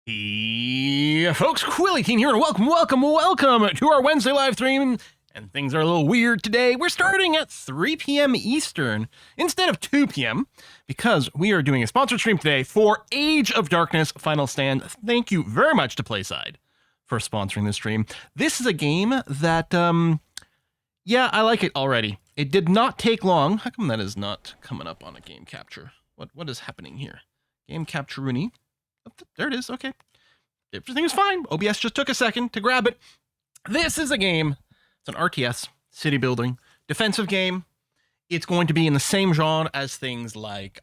Hey, folks, Quilly Teen here, and welcome to our Wednesday live stream. And things are a little weird today. We're starting at 3 p.m. Eastern instead of 2 p.m. because we are doing a sponsored stream today for Age of Darkness Final Stand. Thank you very much to Playside for sponsoring this stream. This is a game that, yeah, I like it already. It did not take long. How come that is not coming up on a game capture? What is happening here? Game capture Rooney. There it is. Okay. Everything is fine. OBS just took a second to grab it. This is a game. It's an RTS, city building, defensive game. It's going to be in the same genre as things like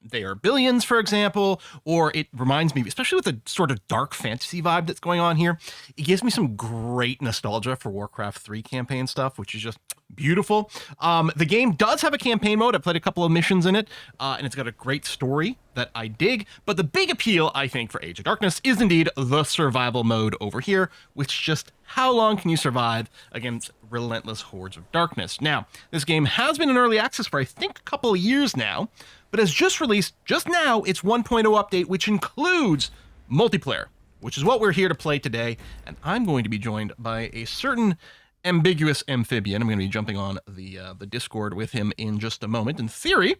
They Are Billions, for example, or it reminds me, especially with the sort of dark fantasy vibe that's going on here, it gives me some great nostalgia for Warcraft 3 campaign stuff, which is just beautiful. The game does have a campaign mode. I played a couple of missions in it, and it's got a great story that I dig. But the big appeal, I think, for Age of Darkness is indeed the survival mode over here, which just how long can you survive against relentless hordes of darkness? Now, this game has been in early access for, I think, a couple of years now, but has just released, just now, its 1.0 update, which includes multiplayer, which is what we're here to play today. And I'm going to be joined by a certain AmbiguousAmphibian. I'm going to be jumping on the Discord with him in just a moment. In theory,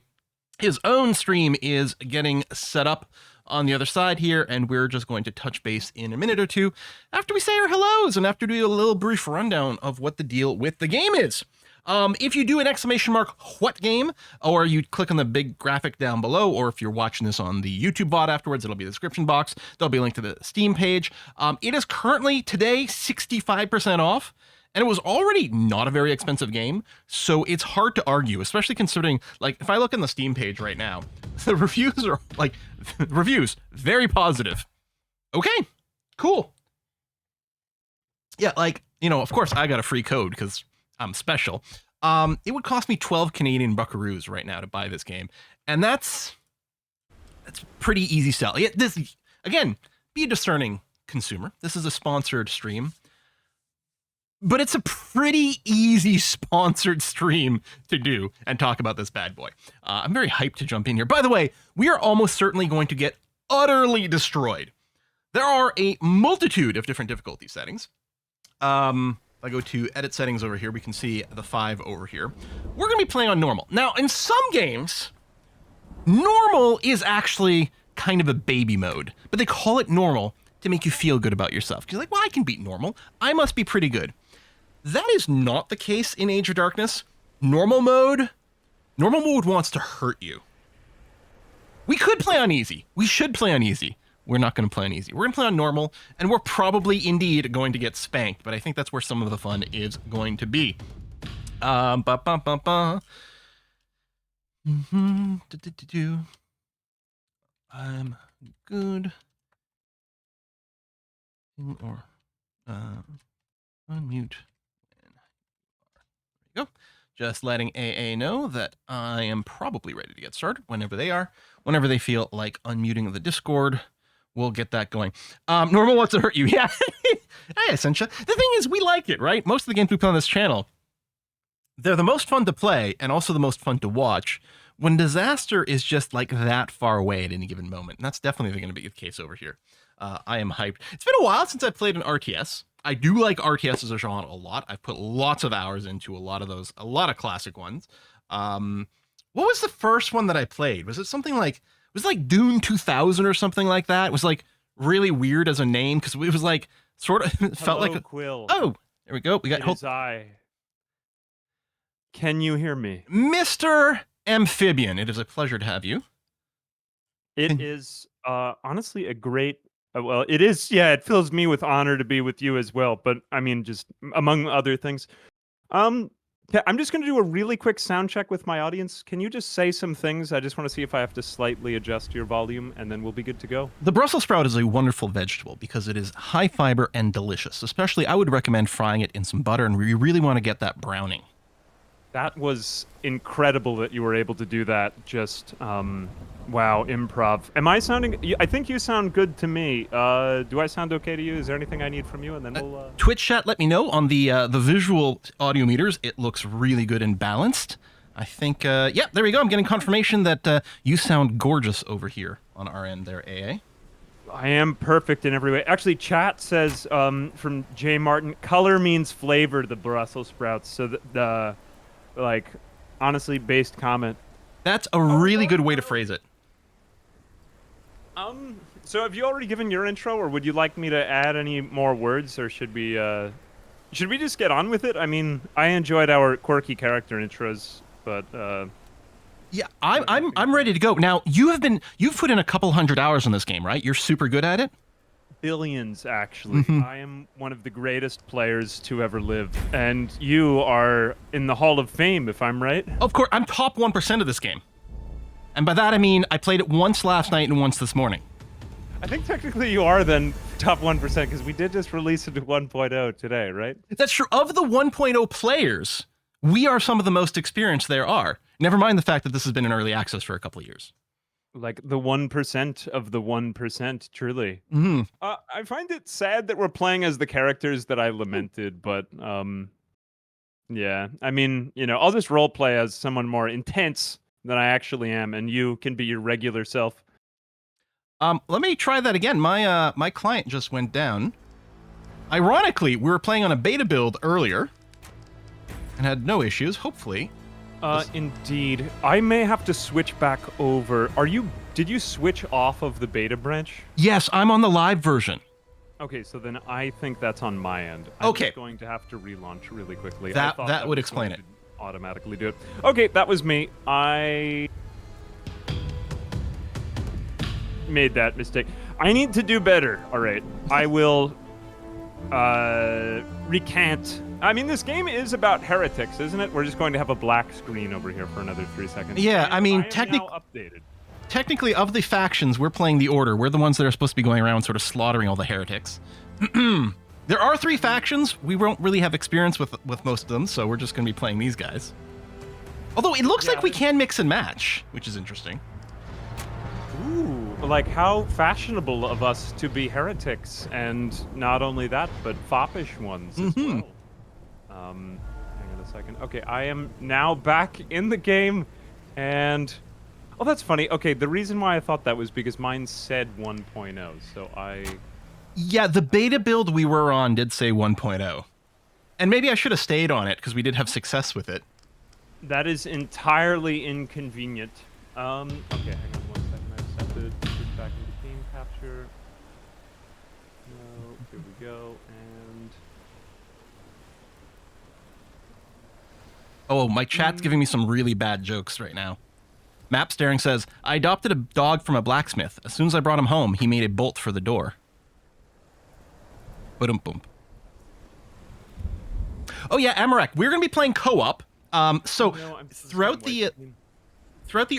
his own stream is getting set up on the other side here, and we're just going to touch base in a minute or two after we say our hellos and after we do a little brief rundown of what the deal with the game is. If you do an exclamation mark, what game, or you click on the big graphic down below, or if you're watching this on the YouTube VOD afterwards, it'll be in the description box. There'll be a link to the Steam page. It is currently, today, 65% off. And it was already not a very expensive game, so it's hard to argue, especially considering, like, if I look on the Steam page right now, the reviews are, like, reviews, very positive. Okay, cool. Yeah, like, you know, of course I got a free code because I'm special. It would cost me 12 Canadian buckaroos right now to buy this game, and that's pretty easy sell. Yeah, this, again, be a discerning consumer. This is a sponsored stream. But it's a pretty easy sponsored stream to do and talk about this bad boy. I'm very hyped to jump in here. By the way, we are almost certainly going to get utterly destroyed. There are a multitude of different difficulty settings. If I go to edit settings over here, we can see the 5 over here. We're going to be playing on normal. Now, in some games, normal is actually kind of a baby mode, but they call it normal to make you feel good about yourself. You're like, well, I can beat normal. I must be pretty good. That is not the case in Age of Darkness. Normal mode wants to hurt you. We could play on easy. We should play on easy. We're not going to play on easy. We're going to play on normal, and we're probably indeed going to get spanked, but I think that's where some of the fun is going to be. I'm good. Or unmute. There you go. Just letting AA know that I am probably ready to get started whenever they are. Whenever they feel like unmuting the Discord, we'll get that going. Normal wants to hurt you. Yeah. Hey, Essentia. The thing is, we like it, right? Most of the games we play on this channel, they're the most fun to play and also the most fun to watch when disaster is just like that far away at any given moment. And that's definitely going to be the case over here. I am hyped. It's been a while since I played an RTS. I do like RTS as a genre a lot. I've put lots of hours into a lot of those, a lot of classic ones. What was the first one that I played? Was it something like, it was like Dune 2000 or something like that? It was like really weird as a name because it was like sort of it felt like a Quill. Oh, there we go. We got It is I. Can you hear me? Mr. Amphibian. It is a pleasure to have you. It is honestly a great. Well, it is. Yeah, it fills me with honor to be with you as well. But I mean, just among other things, I'm just going to do a really quick sound check with my audience. Can you just say some things? I just want to see if I have to slightly adjust your volume, and then we'll be good to go. The Brussels sprout is a wonderful vegetable because it is high fiber and delicious. Especially, I would recommend frying it in some butter, and we really want to get that browning. That was incredible that you were able to do that. Just wow, improv. Am I sounding? I think you sound good to me. Do I sound okay to you? Is there anything I need from you? And then we'll. Twitch chat, let me know on the visual audio meters. It looks really good and balanced. I think. Yeah, there we go. I'm getting confirmation that you sound gorgeous over here on our end there, AA. I am perfect in every way. Actually, chat says from Jay Martin, color means flavor to the Brussels sprouts. So the like, honestly based comment. That's a really good way to phrase it. So have you already given your intro, or would you like me to add any more words, or should we just get on with it? I mean, I enjoyed our quirky character intros, but yeah, I'm ready to go. Now, you've put in a couple 100 hours on this game, right? You're super good at it? Billions, actually. I am one of the greatest players to ever live, and you are in the Hall of Fame, if I'm right. Of course, I'm top 1% of this game. And by that I mean I played it once last night and once this morning. I think technically you are then top 1%, because we did just release it to 1.0 today, right? That's true. Of the 1.0 players, we are some of the most experienced there are. Never mind the fact that this has been in early access for a couple of years. Like the 1% of the 1%, truly. I find it sad that we're playing as the characters that I lamented, but yeah. I mean, I'll just role play as someone more intense than I actually am, and you can be your regular self. Let me try that again. My client just went down. Ironically, we were playing on a beta build earlier and had no issues, hopefully. Indeed. I may have to switch back over. Did you switch off of the beta branch? Yes, I'm on the live version. Okay, so then I think that's on my end. I'm just going to have to relaunch really quickly. That would explain it. Automatically do it. Okay, that was me. I made that mistake. I need to do better. All right. I will recant. I mean, this game is about heretics, isn't it? We're just going to have a black screen over here for another 3 seconds. Yeah, I mean, technically, of the factions, we're playing the Order. We're the ones that are supposed to be going around sort of slaughtering all the heretics. There are 3 factions. We won't really have experience with most of them, so we're just going to be playing these guys. Although it looks like we can mix and match, which is interesting. Ooh, like how fashionable of us to be heretics, and not only that, but foppish ones as well. Hang on a second. Okay, I am now back in the game, and oh, that's funny. Okay, the reason why I thought that was because mine said 1.0, so Yeah, the beta build we were on did say 1.0. And maybe I should have stayed on it, because we did have success with it. That is entirely inconvenient. Okay, hang on 1 second. I just have to switch back into game capture. No, here we go, and oh, my chat's giving me some really bad jokes right now. Map Staring says, I adopted a dog from a blacksmith. As soon as I brought him home, he made a bolt for the door. Ba-dum-bum. Oh yeah, Amarek, we're going to be playing co-op. Throughout the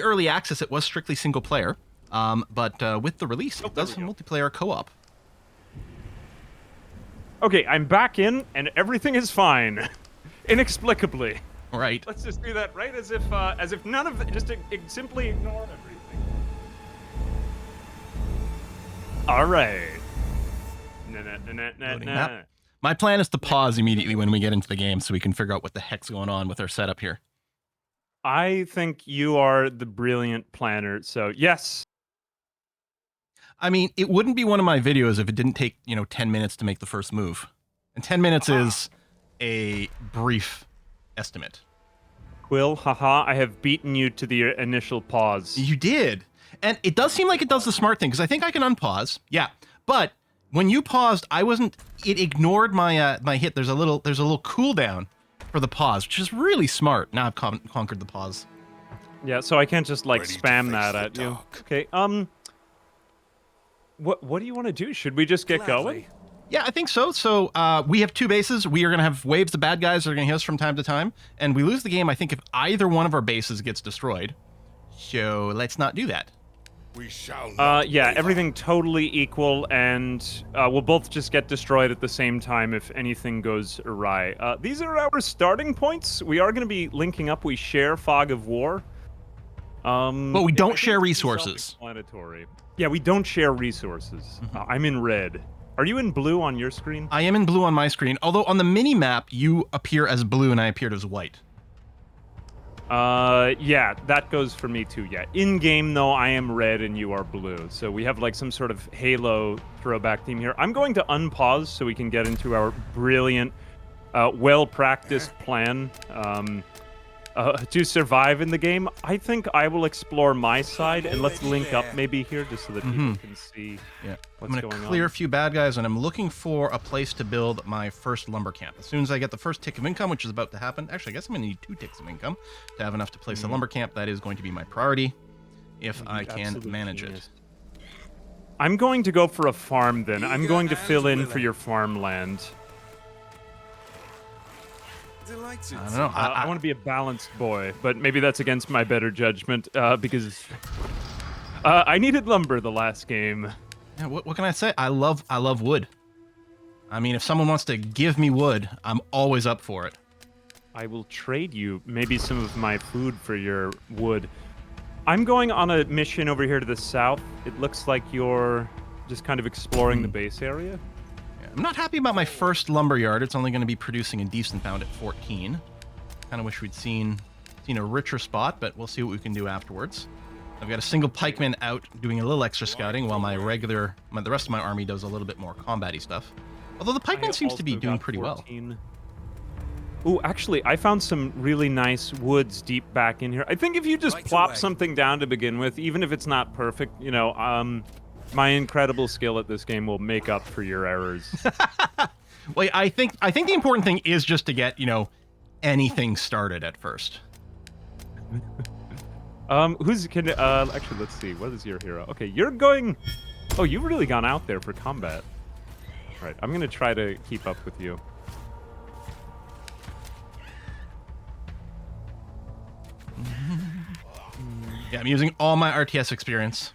early access, it was strictly single player. But with the release, it does have multiplayer co-op. Okay, I'm back in, and everything is fine. Inexplicably. Right. Let's just do that, right? As if none of it, just simply ignore everything. All right. My plan is to pause immediately when we get into the game so we can figure out what the heck's going on with our setup here. I think you are the brilliant planner, so yes. I mean, it wouldn't be one of my videos if it didn't take, 10 minutes to make the first move. And 10 minutes is a brief estimate. Quill, haha, I have beaten you to the initial pause. You did. And it does seem like it does the smart thing, because I think I can unpause. Yeah. But when you paused, it ignored my my hit. There's a little cooldown for the pause, which is really smart. Now I've conquered the pause. Yeah, so I can't just spam that at you. Okay, what do you want to do? Should we just get going? Yeah, I think so. So we have 2 bases. We are going to have waves of bad guys that are going to hit us from time to time. And we lose the game, I think, if either one of our bases gets destroyed. So let's not do that. We shall not yeah, everything totally equal, and we'll both just get destroyed at the same time if anything goes awry. These are our starting points. We are going to be linking up. We share Fog of War. But we don't share resources. Yeah, we don't share resources. I'm in red. Are you in blue on your screen? I am in blue on my screen, although on the mini-map, you appear as blue and I appeared as white. Yeah, that goes for me too. Yeah, in game though, I am red and you are blue, so we have like some sort of Halo throwback theme here. I'm going to unpause so we can get into our brilliant, well-practiced plan to survive in the game. I think I will explore my side, and let's link up maybe here just so that people can see what's I'm going gonna clear on. a few bad guys, and I'm looking for a place to build my first lumber camp. As soon as I get the first tick of income, which is about to happen, actually, I guess I'm gonna need 2 ticks of income to have enough to place a lumber camp. That is going to be my priority, if I can Absolute manage genius. it. I'm going to go for a farm then. I'm going to fill in for your farmland. I don't know. I want to be a balanced boy, but maybe that's against my better judgment because I needed lumber the last game. Yeah, what can I say? I love wood. I mean, if someone wants to give me wood, I'm always up for it. I will trade you maybe some of my food for your wood. I'm going on a mission over here to the south. It looks like you're just kind of exploring the base area. Yeah, I'm not happy about my first lumber yard. It's only going to be producing a decent amount at 14. Kind of wish we'd seen a richer spot, but we'll see what we can do afterwards. I've got a single pikeman out doing a little extra scouting, while the rest of my army does a little bit more combat-y stuff. Although the pikeman seems to be doing pretty well. Ooh, actually, I found some really nice woods deep back in here. I think if you just plop something down to begin with, even if it's not perfect, you know, my incredible skill at this game will make up for your errors. Well, I think the important thing is just to get, anything started at first. Actually, let's see. What is your hero? Okay, you're going... Oh, you've really gone out there for combat. Right, I'm going to try to keep up with you. Yeah, I'm using all my RTS experience.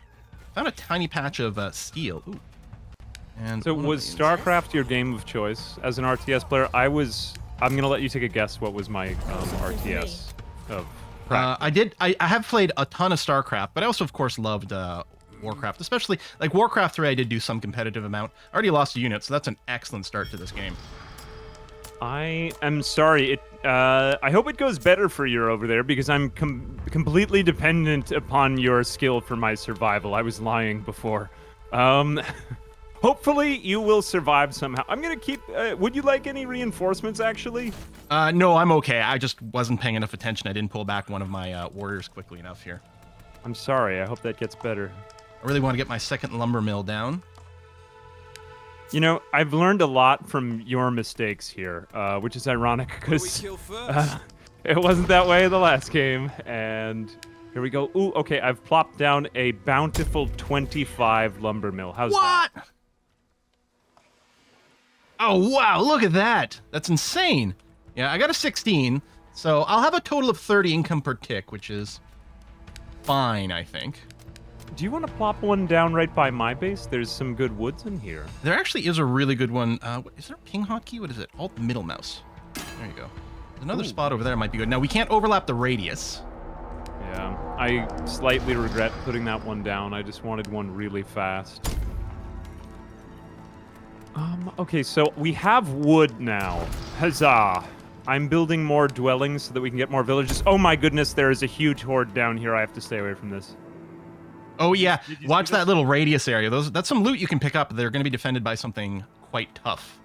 Found a tiny patch of steel. Ooh. And So was StarCraft your game of choice as an RTS player? I'm going to let you take a guess what was my RTS of practice. I have played a ton of StarCraft, but I also, of course, loved Warcraft, especially like Warcraft 3. I did do some competitive amount. I already lost a unit, so that's an excellent start to this game. I am sorry. I hope it goes better for you over there because I'm completely dependent upon your skill for my survival. I was lying before. Hopefully you will survive somehow. I'm gonna keep. Would you like any reinforcements, actually? No, I'm okay. I just wasn't paying enough attention. I didn't pull back one of my warriors quickly enough here. I'm sorry. I hope that gets better. I really want to get my second lumber mill down. You know, I've learned a lot from your mistakes here, which is ironic because it wasn't that way the last game. And here we go. Ooh, okay. I've plopped down a bountiful 25 lumber mill. How's that? What? Oh, wow, look at that. That's insane. Yeah, I got a 16, so I'll have a total of 30 income per tick, which is fine, I think. Do you want to plop one down right by my base? There's some good woods in here. There actually is a really good one. Is there a ping hotkey? What is it? Alt middle mouse. There you go. There's another spot over there might be good. Now, we can't overlap the radius. Yeah, I slightly regret putting that one down. I just wanted one really fast. Okay, so we have wood now. Huzzah! I'm building more dwellings so that we can get more villages. Oh my goodness, there is a huge horde down here. I have to stay away from this. Oh yeah, watch that little radius area. That's some loot you can pick up. They're going to be defended by something quite tough.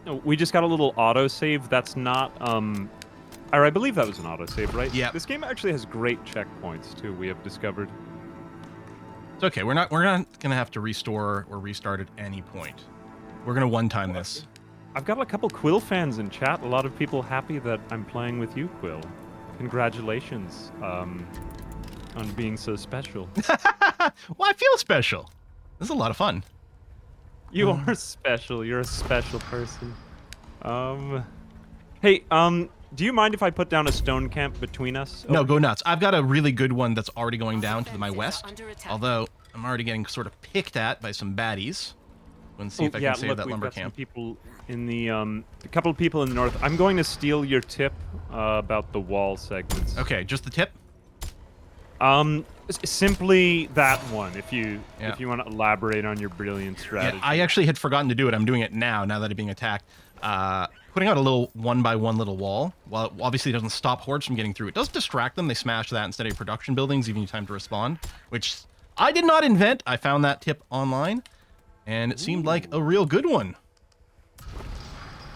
Oh, we just got a little autosave. That's not, or I believe that was an autosave, right? Yeah. This game actually has great checkpoints, too, we have discovered. It's okay. We're not going to have to restore or restart at any point. We're going to one-time this. I've got a couple Quill fans in chat. A lot of people happy that I'm playing with you, Quill. Congratulations on being so special. Well, I feel special. This is a lot of fun. You are special. You're a special person. Hey, do you mind if I put down a stone camp between us? No, go nuts. I've got a really good one that's already going down to my west. Although, I'm already getting sort of picked at by some baddies. Let's see if I can save that lumber camp. People in the, a couple of people in the north. I'm going to steal your tip about the wall segments. Okay, just the tip? Simply that one, if you want to elaborate on your brilliant strategy. Yeah, I actually had forgotten to do it. I'm doing it now that I'm being attacked. putting out a little 1x1 little wall, while it obviously doesn't stop hordes from getting through, it does distract them. They smash that instead of production buildings, giving you time to respond, which I did not invent. I found that tip online, and it seemed like a real good one.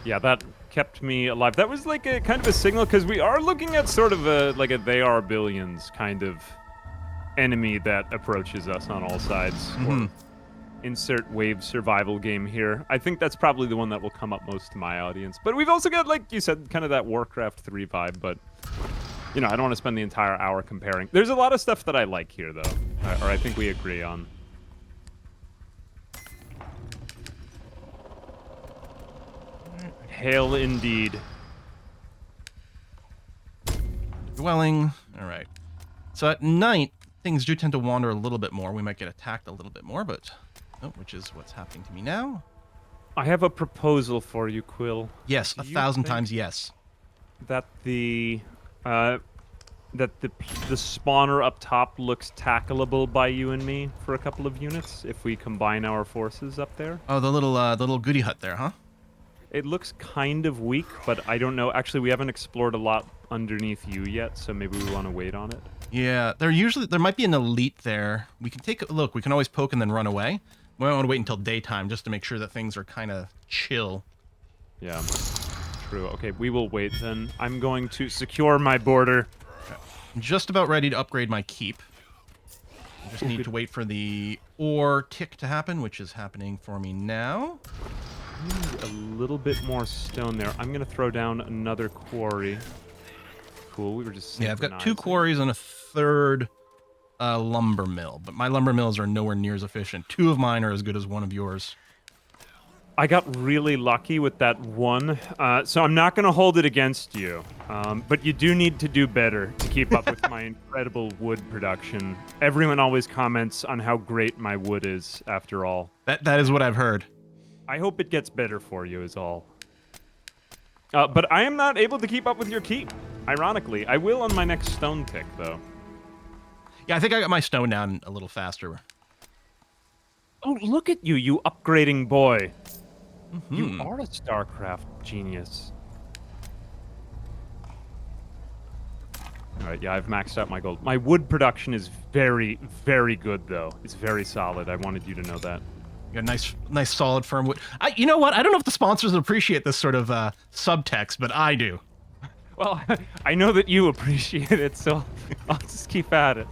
Yeah, that kept me alive. That was like a kind of a signal, because we are looking at sort of a like a they are billions kind of enemy that approaches us on all sides. Or insert wave survival game here. I think that's probably the one that will come up most to my audience. But we've also got, like you said, kind of that Warcraft 3 vibe, but you know, I don't want to spend the entire hour comparing. There's a lot of stuff that I like here, though, or I think we agree on. Hail indeed. Dwelling. All right. So at night, things do tend to wander a little bit more. We might get attacked a little bit more, but which is what's happening to me now. I have a proposal for you, Quill. Yes, 1,000 times yes. That the spawner up top looks tackleable by you and me for a couple of units if we combine our forces up there. Oh, the little goody hut there, huh? It looks kind of weak, but I don't know. Actually, we haven't explored a lot underneath you yet, so maybe we want to wait on it. Yeah, there might be an elite there. We can take a look. We can always poke and then run away. We might want to wait until daytime just to make sure that things are kind of chill. Yeah, true. Okay, we will wait then. I'm going to secure my border. I'm just about ready to upgrade my keep. I just need to wait for the ore tick to happen, which is happening for me now. A little bit more stone there. I'm going to throw down another quarry. Cool, we were just I've got 2 quarries and a 3rd lumber mill, but my lumber mills are nowhere near as efficient. 2 of mine are as good as 1 of yours. I got really lucky with that one, so I'm not going to hold it against you. But you do need to do better to keep up with my incredible wood production. Everyone always comments on how great my wood is, after all. That is what I've heard. I hope it gets better for you, is all. But I am not able to keep up with your keep. Ironically, I will on my next stone tick, though. Yeah, I think I got my stone down a little faster. Oh, look at you, you upgrading boy. You are a StarCraft genius. All right, yeah, I've maxed out my gold. My wood production is very, very good, though. It's very solid. I wanted you to know that. You got nice, solid, firm wood. You know what? I don't know if the sponsors appreciate this sort of subtext, but I do. Well, I know that you appreciate it, so I'll just keep at it.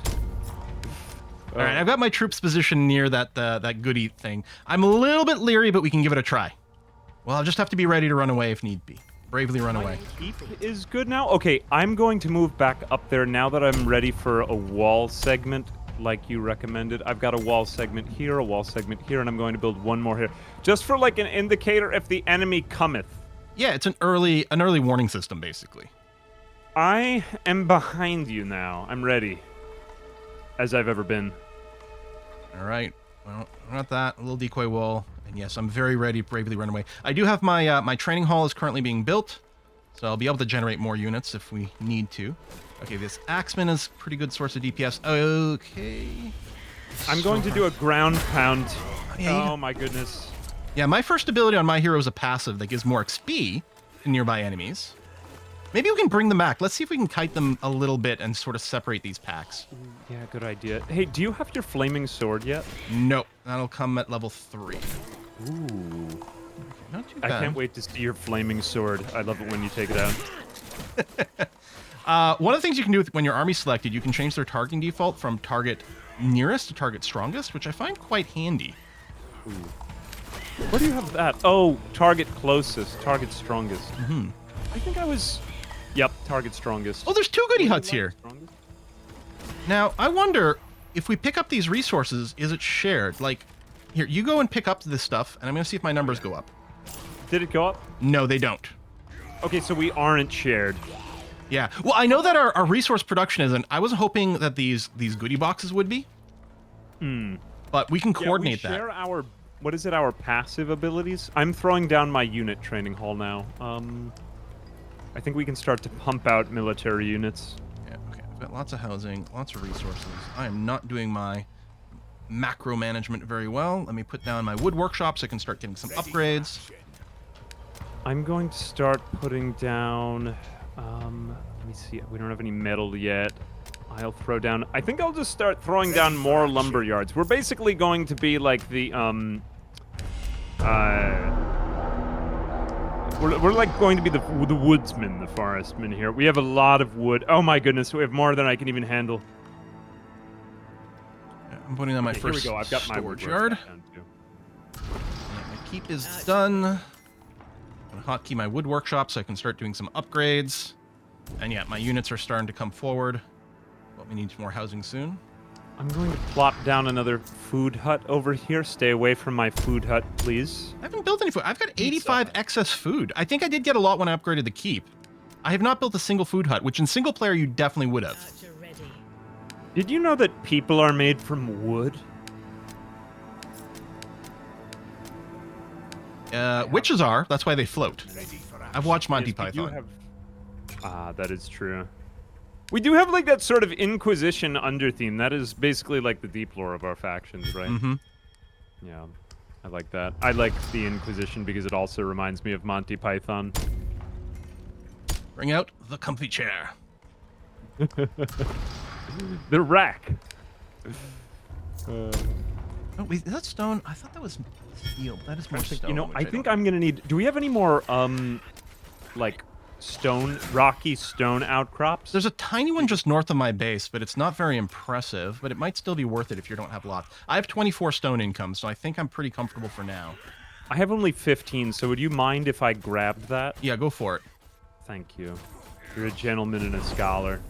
All right, I've got my troops positioned near that goody thing. I'm a little bit leery, but we can give it a try. Well, I'll just have to be ready to run away if need be. Bravely run away. Keep is good now? Okay, I'm going to move back up there now that I'm ready for a wall segment like you recommended. I've got a wall segment here, a wall segment here, and I'm going to build one more here. Just for like an indicator if the enemy cometh. Yeah, it's an early warning system, basically. I am behind you now. I'm ready. As I've ever been. All right. Well, not that. A little decoy wall. And yes, I'm very ready to bravely run away. I do have my my training hall is currently being built, so I'll be able to generate more units if we need to. Okay, this Axeman is a pretty good source of DPS. Okay. I'm going to do a ground pound. Yeah, oh my goodness. Yeah, my first ability on my hero is a passive that gives more XP to nearby enemies. Maybe we can bring them back. Let's see if we can kite them a little bit and sort of separate these packs. Yeah, good idea. Hey, do you have your flaming sword yet? Nope. That'll come at level 3. Ooh. Not too bad. I can't wait to see your flaming sword. I love it when you take it out. One of the things you can do when your army's selected, you can change their targeting default from target nearest to target strongest, which I find quite handy. Ooh. Where do you have that? Oh, target closest, target strongest. I think I was... Yep, target strongest. Oh, there's 2 goody huts here. Now, I wonder if we pick up these resources, is it shared? Like, here, you go and pick up this stuff, and I'm going to see if my numbers go up. Did it go up? No, they don't. Okay, so we aren't shared. Yeah. Well, I know that our resource production isn't. I was hoping that these goodie boxes would be. But we can coordinate we share our... What is it, our passive abilities? I'm throwing down my unit training hall now. I think we can start to pump out military units. Yeah, okay. I've got lots of housing, lots of resources. I am not doing my macro management very well. Let me put down my wood workshop so I can start getting some upgrades. I'm going to start putting down. Let me see. We don't have any metal yet. I'll throw down. I think I'll just start throwing down more lumber yards. We're basically going to be like the We're like going to be the woodsmen, the forestmen here. We have a lot of wood. Oh my goodness, we have more than I can even handle. I'm putting on my first here we go. I've got my storage yard. Yeah, my keep is done. I'm gonna hotkey my wood workshop so I can start doing some upgrades. And yeah, my units are starting to come forward. But we need more housing soon. I'm going to plop down another food hut over here. Stay away from my food hut, please. I haven't built any food. I've got 85 excess food. I think I did get a lot when I upgraded the keep. I have not built a single food hut, which in single player you definitely would have. Did you know that people are made from wood? Witches are. That's why they float. I've watched Monty Python. That is true. We do have like that sort of Inquisition undertheme. That is basically like the deep lore of our factions, right? Mm-hmm. Yeah, I like that. I like the Inquisition because it also reminds me of Monty Python. Bring out the comfy chair. The rack. Oh, wait, is that stone? I thought that was steel. That is more stone. You know, I think I'm gonna need. Do we have any more like rocky stone outcrops? There's a tiny one just north of my base, but it's not very impressive. But it might still be worth it if you don't have a lot. I have 24 stone income, so I think I'm pretty comfortable for now. I have only 15, so would you mind if I grabbed that? Yeah, go for it. Thank you. You're a gentleman and a scholar.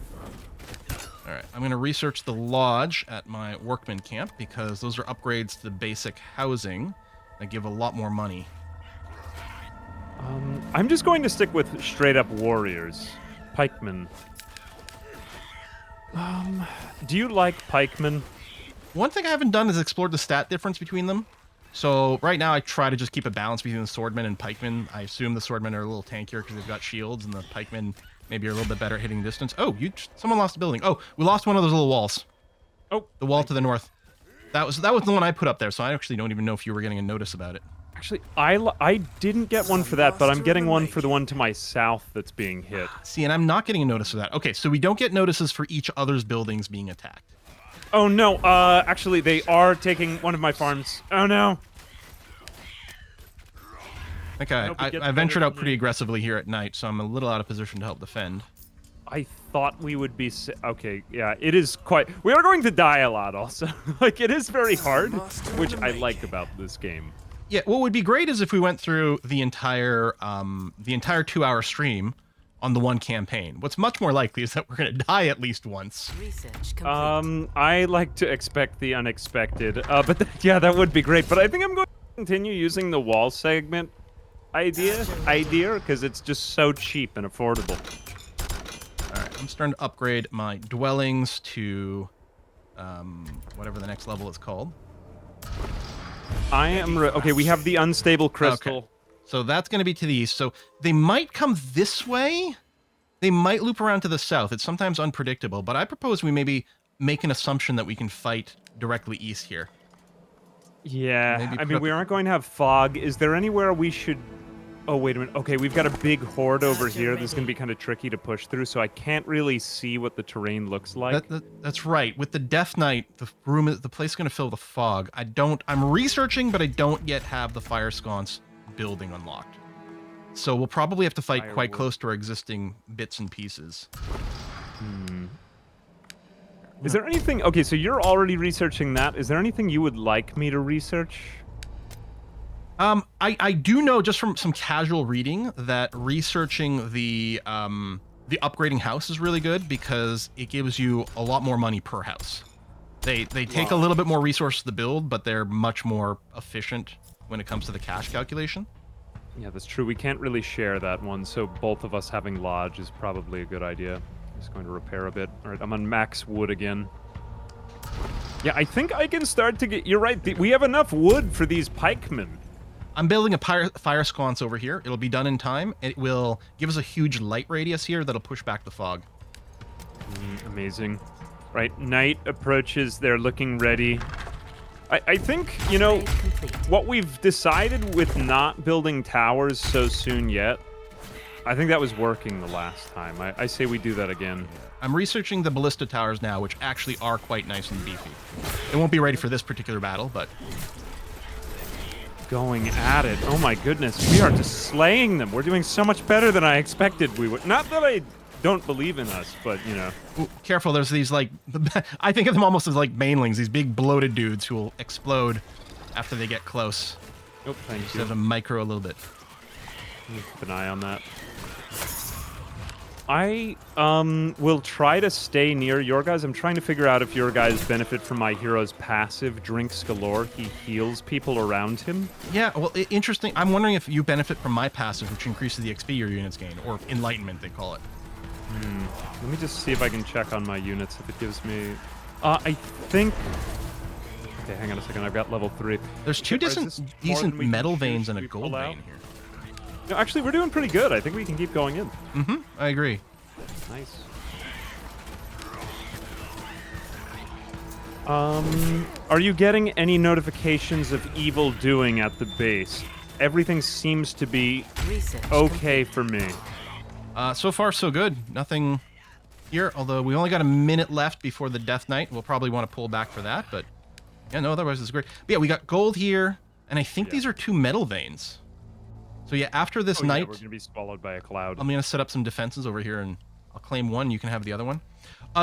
All right, I'm going to research the lodge at my workman camp because those are upgrades to the basic housing that give a lot more money. I'm just going to stick with straight-up warriors. Pikemen. Do you like pikemen? One thing I haven't done is explored the stat difference between them. So right now I try to just keep a balance between the swordmen and pikemen. I assume the swordmen are a little tankier because they've got shields, and the pikemen maybe are a little bit better at hitting distance. Oh, someone lost a building. Oh, we lost one of those little walls. Oh, the wall to the north. That was the one I put up there, so I actually don't even know if you were getting a notice about it. Actually, I didn't get one for that, but I'm getting one for the one to my south that's being hit. See, and I'm not getting a notice for that. Okay, so we don't get notices for each other's buildings being attacked. Oh no, actually they are taking one of my farms. Oh no. Okay, I ventured out pretty aggressively here at night, so I'm a little out of position to help defend. I thought we would be... Okay, yeah, it is quite... We are going to die a lot also. Like, it is very hard, which I like about this game. Yeah, what would be great is if we went through the entire 2-hour stream on the one campaign. What's much more likely is that we're going to die at least once. I like to expect the unexpected. But yeah, that would be great. But I think I'm going to continue using the wall segment idea, because it's just so cheap and affordable. All right, I'm starting to upgrade my dwellings to whatever the next level is called. I am okay. We have the unstable crystal. Okay. So that's going to be to the east. So they might come this way. They might loop around to the south. It's sometimes unpredictable, but I propose we maybe make an assumption that we can fight directly east here. Yeah, I mean, we aren't going to have fog. Is there anywhere we should... Oh, wait a minute. Okay, we've got a big horde over here. This is going to be kind of tricky to push through, so I can't really see what the terrain looks like. That's right. With the Death Knight, the place is going to fill with fog. I'm researching, but I don't yet have the Fire Sconce building unlocked. So we'll probably have to fight quite close to our existing bits and pieces. Is there anything... Okay, so you're already researching that. Is there anything you would like me to research? I do know just from some casual reading that researching the upgrading house is really good because it gives you a lot more money per house. They take a little bit more resources to build, but they're much more efficient when it comes to the cash calculation. Yeah, that's true. We can't really share that one, so both of us having lodge is probably a good idea. I'm just going to repair a bit. All right, I'm on max wood again. Yeah, I think I can start to get... You're right. We have enough wood for these pikemen. I'm building a fire sconce over here. It'll be done in time. It will give us a huge light radius here that'll push back the fog. Amazing. Right, night approaches. They're looking ready. I think, you know, what we've decided with not building towers so soon yet, I think that was working the last time. I say we do that again. I'm researching the ballista towers now, which actually are quite nice and beefy. They won't be ready for this particular battle, but... Going at it. Oh my goodness. We are just slaying them. We're doing so much better than I expected we would. Not that I don't believe in us, but, you know. Ooh, careful, there's these, like... I think of them almost as, like, banelings, these big bloated dudes who will explode after they get close. Oh, thank Just you. have to micro a little bit. Keep an eye on that. I will try to stay near your guys. I'm trying to figure out if your guys benefit from my hero's passive, Drinks Galore. He heals people around him. Yeah, well, interesting. I'm wondering if you benefit from my passive, which increases the XP your units gain, or Enlightenment, they call it. Let me just see if I can check on my units, if it gives me... I think... Okay, hang on a second. I've got level 3. There's two decent metal veins and a gold vein here. No, actually, we're doing pretty good. I think we can keep going in. Mm-hmm, I agree. Nice. Are you getting any notifications of evil doing at the base? Everything seems to be okay for me. So far, so good. Nothing here, although we only got a minute left before the Death Knight. We'll probably want to pull back for that, but... Yeah, no, otherwise it's great. But yeah, we got gold here, and I think these are 2 metal veins. So yeah, after this night... Yeah, we're going to be swallowed by a cloud. I'm going to set up some defenses over here, and I'll claim one. You can have the other one.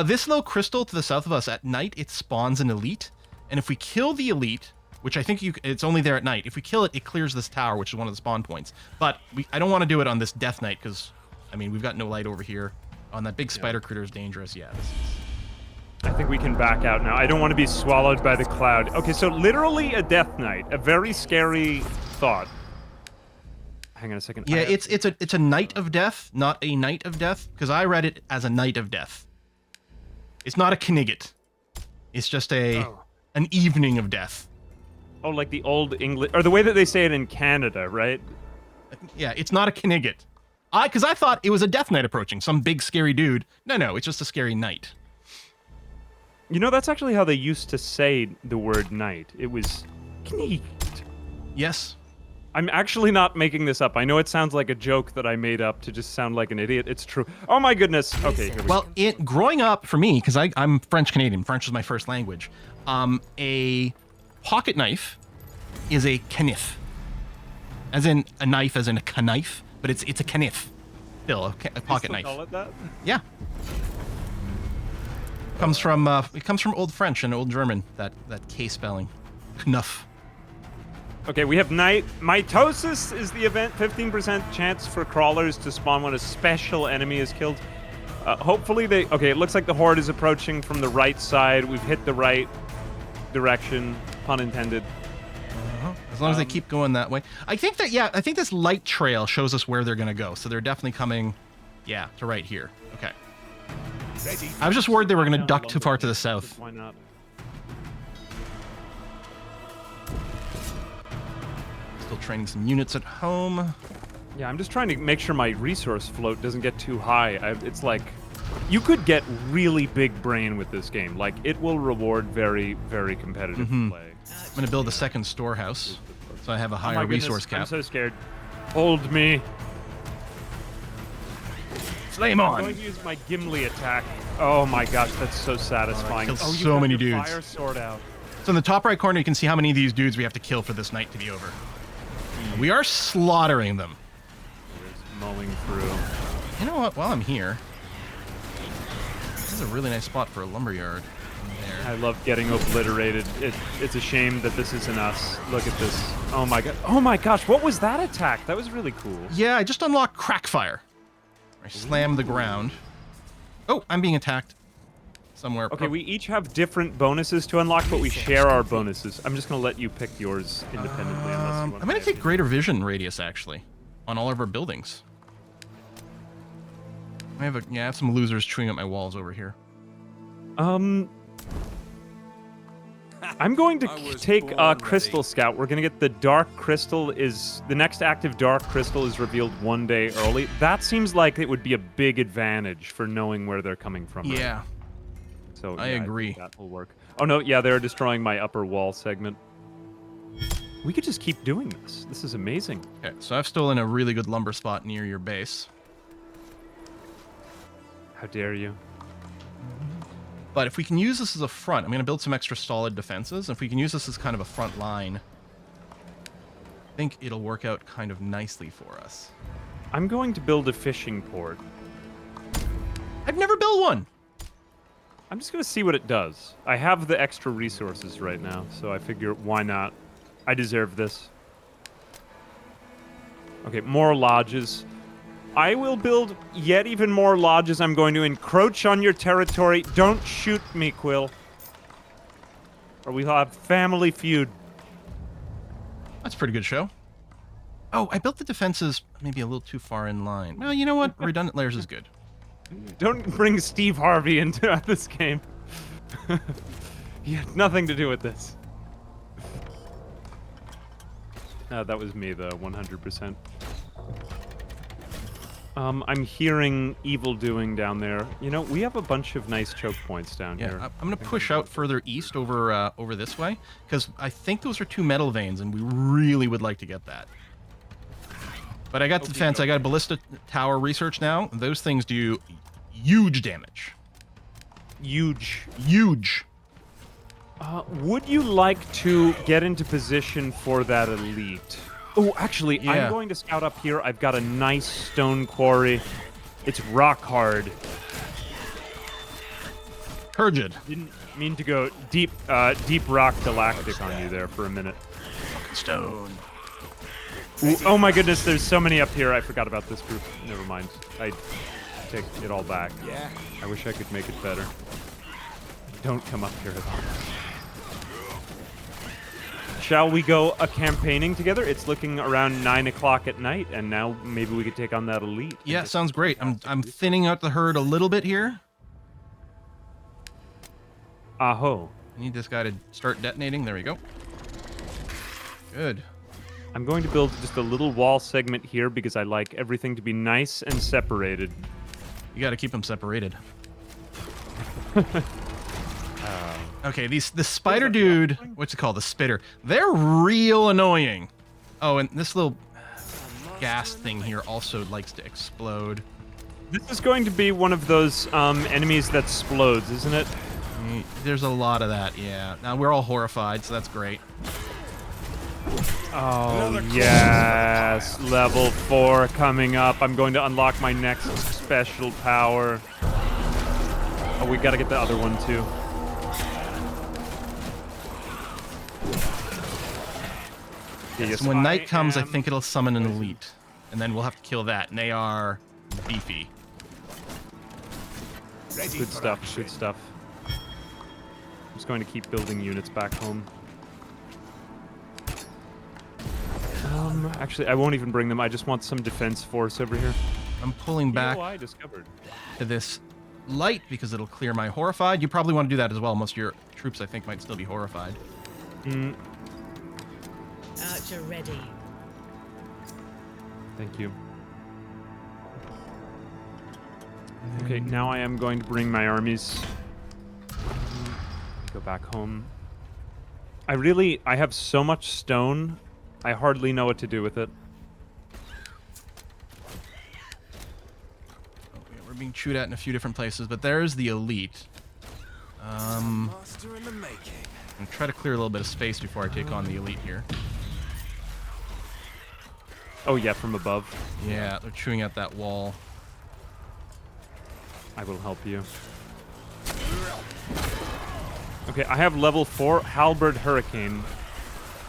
This little crystal to the south of us, at night, it spawns an elite. And if we kill the elite, which I think it's only there at night, if we kill it, it clears this tower, which is one of the spawn points. But I don't want to do it on this Death Knight, because, I mean, we've got no light over here. On that big spider critter is dangerous. Yeah, this is... I think we can back out now. I don't want to be swallowed by the cloud. Okay, so literally a Death Knight. A very scary thought. Hang on a second. Yeah, it's a Night of Death, not a Knight of Death, because I read it as a Night of Death. It's not a Knigget. It's just an evening of death. Oh, like the old English, or the way that they say it in Canada, right? Yeah, it's not a Knigget. Because I thought it was a Death Knight approaching, some big scary dude. No, it's just a scary knight. You know, that's actually how they used to say the word knight. It was Knigget. Yes. I'm actually not making this up. I know it sounds like a joke that I made up to just sound like an idiot. It's true. Oh my goodness. Okay, here we go. Growing up, for me, because I'm French-Canadian, French is my first language, a pocket knife is a knife. As in a knife, as in a knife, but it's a knife. Still, a pocket knife. Call it that? Yeah. It comes from Old French and Old German, that K spelling. Knuff. Okay, we have night. Mitosis is the event. 15% chance for crawlers to spawn when a special enemy is killed. Hopefully they... Okay, it looks like the horde is approaching from the right side. We've hit the right direction. Pun intended. As long as they keep going that way. I think this light trail shows us where they're going to go. So they're definitely coming, to right here. Okay. I was just worried they were going to duck too far to the south. Why not? Still training some units at home. Yeah, I'm just trying to make sure my resource float doesn't get too high. It's like, you could get really big brain with this game. Like, it will reward very, very competitive play. I'm going to build a second storehouse, so I have a higher resource cap. I'm so scared. Hold me. Flame on! I'm going to use my Gimli attack. Oh my gosh, that's so satisfying. Killed so many dudes. Fire sword out. So in the top right corner, you can see how many of these dudes we have to kill for this night to be over. We are slaughtering them. Just mowing through. You know what? While I'm here, this is a really nice spot for a lumberyard. I love getting obliterated. It's a shame that this isn't us. Look at this. Oh my god. Oh my gosh, what was that attack? That was really cool. Yeah, I just unlocked Crackfire. I slam the ground. Oh, I'm being attacked somewhere. Okay, we each have different bonuses to unlock, but we share our bonuses. I'm just going to let you pick yours independently. Unless you want I'm going to take greater vision radius, actually, on all of our buildings. I have some losers chewing up my walls over here. I'm going to take Crystal Scout. We're going to get the Dark Crystal. The next active Dark Crystal is revealed 1 day early. That seems like it would be a big advantage for knowing where they're coming from. Yeah. Right? So I agree. That will work. Oh no, yeah, they're destroying my upper wall segment. We could just keep doing this. This is amazing. Okay, so I've stolen a really good lumber spot near your base. How dare you? But if we can use this as a front, I'm going to build some extra solid defenses. If we can use this as kind of a front line, I think it'll work out kind of nicely for us. I'm going to build a fishing port. I've never built one. I'm just going to see what it does. I have the extra resources right now, so I figure why not? I deserve this. Okay, more lodges. I will build yet even more lodges. I'm going to encroach on your territory. Don't shoot me, Quill. Or we'll have family feud. That's a pretty good show. Oh, I built the defenses maybe a little too far in line. Well, you know what? Redundant layers is good. Don't bring Steve Harvey into this game. He had nothing to do with this. That was me, though, 100%. I'm hearing evil doing down there. You know, we have a bunch of nice choke points down here. Yeah, I'm going to push out further east over this way, because I think those are 2 metal veins, and we really would like to get that. But I got the defense. I got a ballista tower research now. Those things do huge damage. Huge. Huge. Would you like to get into position for that elite? Oh, actually, Yeah. I'm going to scout up here. I've got a nice stone quarry. It's rock hard. Turgid. Didn't mean to go deep rock galactic on you there for a minute. Stone. Ooh, oh my goodness, there's so many up here. I forgot about this group. Never mind. I take it all back. Yeah. I wish I could make it better. Don't come up here at all. Shall we go campaigning together? It's looking around 9 o'clock at night, and now maybe we could take on that elite. Yeah, sounds great. I'm thinning out the herd a little bit here. Aho. I need this guy to start detonating. There we go. Good. I'm going to build just a little wall segment here because I like everything to be nice and separated. You got to keep them separated. Okay, the spider dude, what's it called? The spitter. They're real annoying. Oh, and this little gas thing here also likes to explode. This is going to be one of those enemies that explodes, isn't it? There's a lot of that, yeah. Now, we're all horrified, so that's great. Oh, yes. Level 4 coming up. I'm going to unlock my next special power. Oh, we got to get the other one, too. Yes, so when night comes, I think it'll summon an elite. And then we'll have to kill that, and they are beefy. Good stuff, good stuff. I'm just going to keep building units back home. Actually, I won't even bring them. I just want some defense force over here. I'm pulling back I discovered. to this light because it'll clear my horrified. You probably want to do that as well. Most of your troops, I think, might still be horrified. Archer ready. Thank you. Okay, now I am going to bring my armies. Go back home. I have so much stone, I hardly know what to do with it. Okay, we're being chewed at in a few different places, but there's the elite. Master in the making. I'm gonna try to clear a little bit of space before I take on the elite here. Oh yeah, from above. Yeah, they're chewing at that wall. I will help you. Okay, I have level 4 Halberd Hurricane.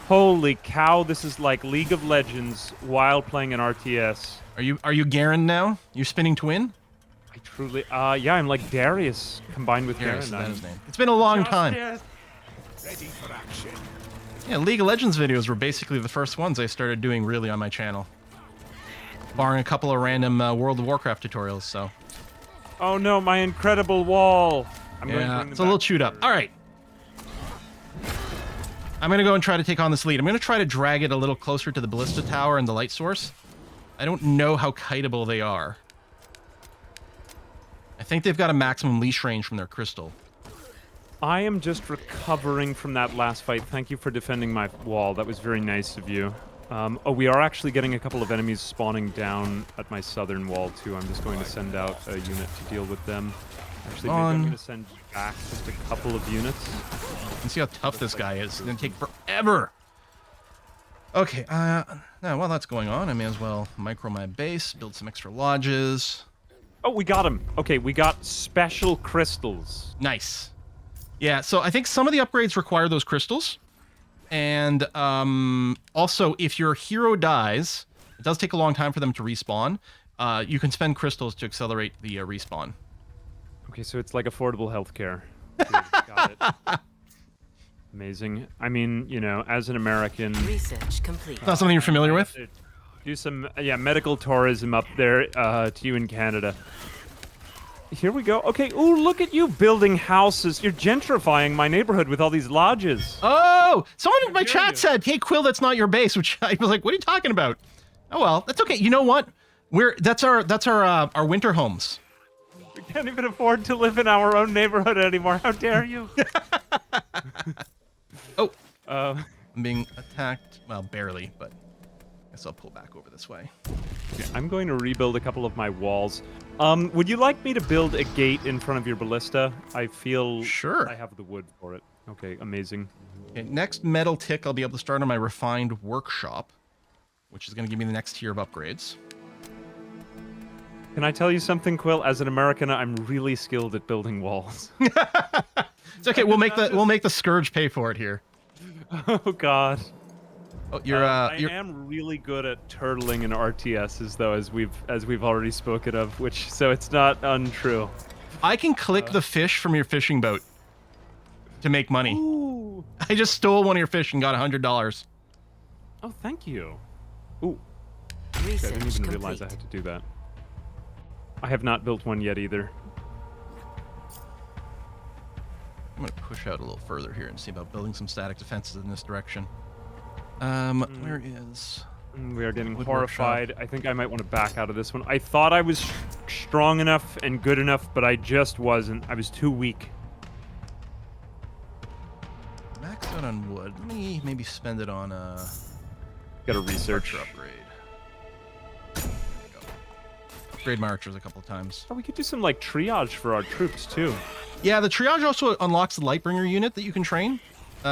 Holy cow, this is like League of Legends while playing an RTS. Are you Garen now? You spinning twin? I truly, yeah, I'm like Darius combined with Darius, Garen. is that his name? It's been a long time. Ready for action. Yeah, League of Legends videos were basically the first ones I started doing really on my channel. Barring a couple of random World of Warcraft tutorials, so. Oh no, my incredible wall! I'm going to Yeah, bring them it's a little back. chewed up. All right. I'm going to go and try to take on this lead. I'm going to try to drag it a little closer to the ballista tower and the light source. I don't know how kiteable they are. I think they've got a maximum leash range from their crystal. I am just recovering from that last fight. Thank you for defending my wall. That was very nice of you. Oh, we are actually getting a couple of enemies spawning down at my southern wall, too. I'm just going to send out a unit to deal with them. Actually, maybe I'm going to send back just a couple of units. You can see how tough this guy is. It's going to take forever. Okay, now while that's going on, I may as well micro my base, build some extra lodges. Oh, we got him. Okay, we got special crystals. Nice. Yeah, so I think some of the upgrades require those crystals. And also, if your hero dies, it does take a long time for them to respawn. You can spend crystals to accelerate the respawn. Okay, so it's like affordable healthcare. Got it. Amazing. I mean, you know, as an American... Research complete. Not something you're familiar with? Do some, medical tourism up there to you in Canada. Here we go. Okay, ooh, look at you building houses. You're gentrifying my neighborhood with all these lodges. Oh! Someone in my chat said, hey, Quill, that's not your base, which I was like, what are you talking about? Oh, well, that's okay. You know what? That's our winter homes. We can't even afford to live in our own neighborhood anymore. How dare you? Oh. I'm being attacked. Well, barely, but I guess I'll pull back over this way. Okay, I'm going to rebuild a couple of my walls. Would you like me to build a gate in front of your ballista? I feel Sure. I have the wood for it. Okay, amazing. Okay, next metal tick, I'll be able to start on my refined workshop, which is going to give me the next tier of upgrades. Can I tell you something, Quill? As an American, I'm really skilled at building walls. It's okay. We'll make the Scourge pay for it here. Oh God. Oh, I am really good at turtling and RTSs, though, as we've already spoken of, so it's not untrue. I can click the fish from your fishing boat to make money. Ooh. I just stole one of your fish and got $100. Oh, thank you. Ooh. Research I didn't even complete. realize I had to do that. I have not built one yet either. I'm going to push out a little further here and see about building some static defenses in this direction. Where is... We are getting Wood horrified. workshop. I think I might want to back out of this one. I thought I was strong enough and good enough, but I just wasn't. I was too weak. Max out on wood. Let me maybe spend it on Got a research. archer upgrade. There we go. Upgrade my archers a couple of times. Oh, we could do some like triage for our troops too. Yeah, the triage also unlocks the Lightbringer unit that you can train,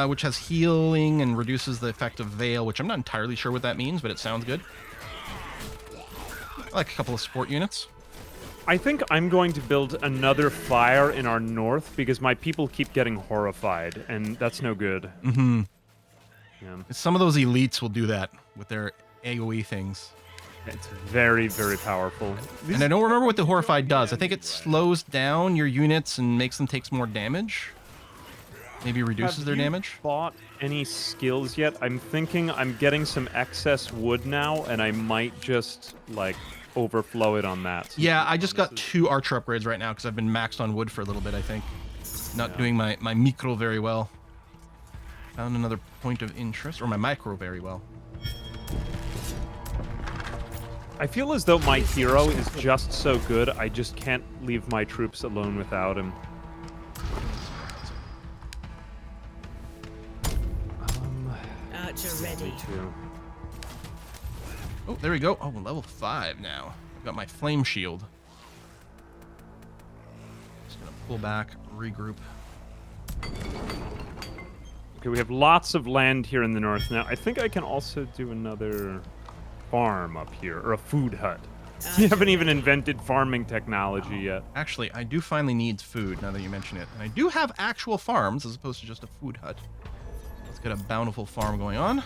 which has healing and reduces the effect of Veil, which I'm not entirely sure what that means, but it sounds good. I like a couple of support units. I think I'm going to build another fire in our north because my people keep getting horrified, and that's no good. Mm-hmm. Yeah. Some of those elites will do that with their AoE things. It's very, very powerful. And I don't remember what the Horrified does. I think it slows down your units and makes them take more damage. Maybe reduces their damage. Bought any skills yet? I'm thinking I'm getting some excess wood now, and I might just like overflow it on that. Yeah, I just got 2 archer upgrades right now because I've been maxed on wood for a little bit, I think. Not doing my micro very well. Found another point of interest, or my micro very well. I feel as though my hero is just so good, I just can't leave my troops alone without him. Archer ready. Too. Oh, there we go. Oh, level 5 now. Got my flame shield. Just gonna pull back, regroup. Okay, we have lots of land here in the north now. I think I can also do another farm up here, or a food hut. We haven't even invented farming technology yet. Actually, I do finally need food now that you mention it. And I do have actual farms as opposed to just a food hut. Let's get a bountiful farm going on.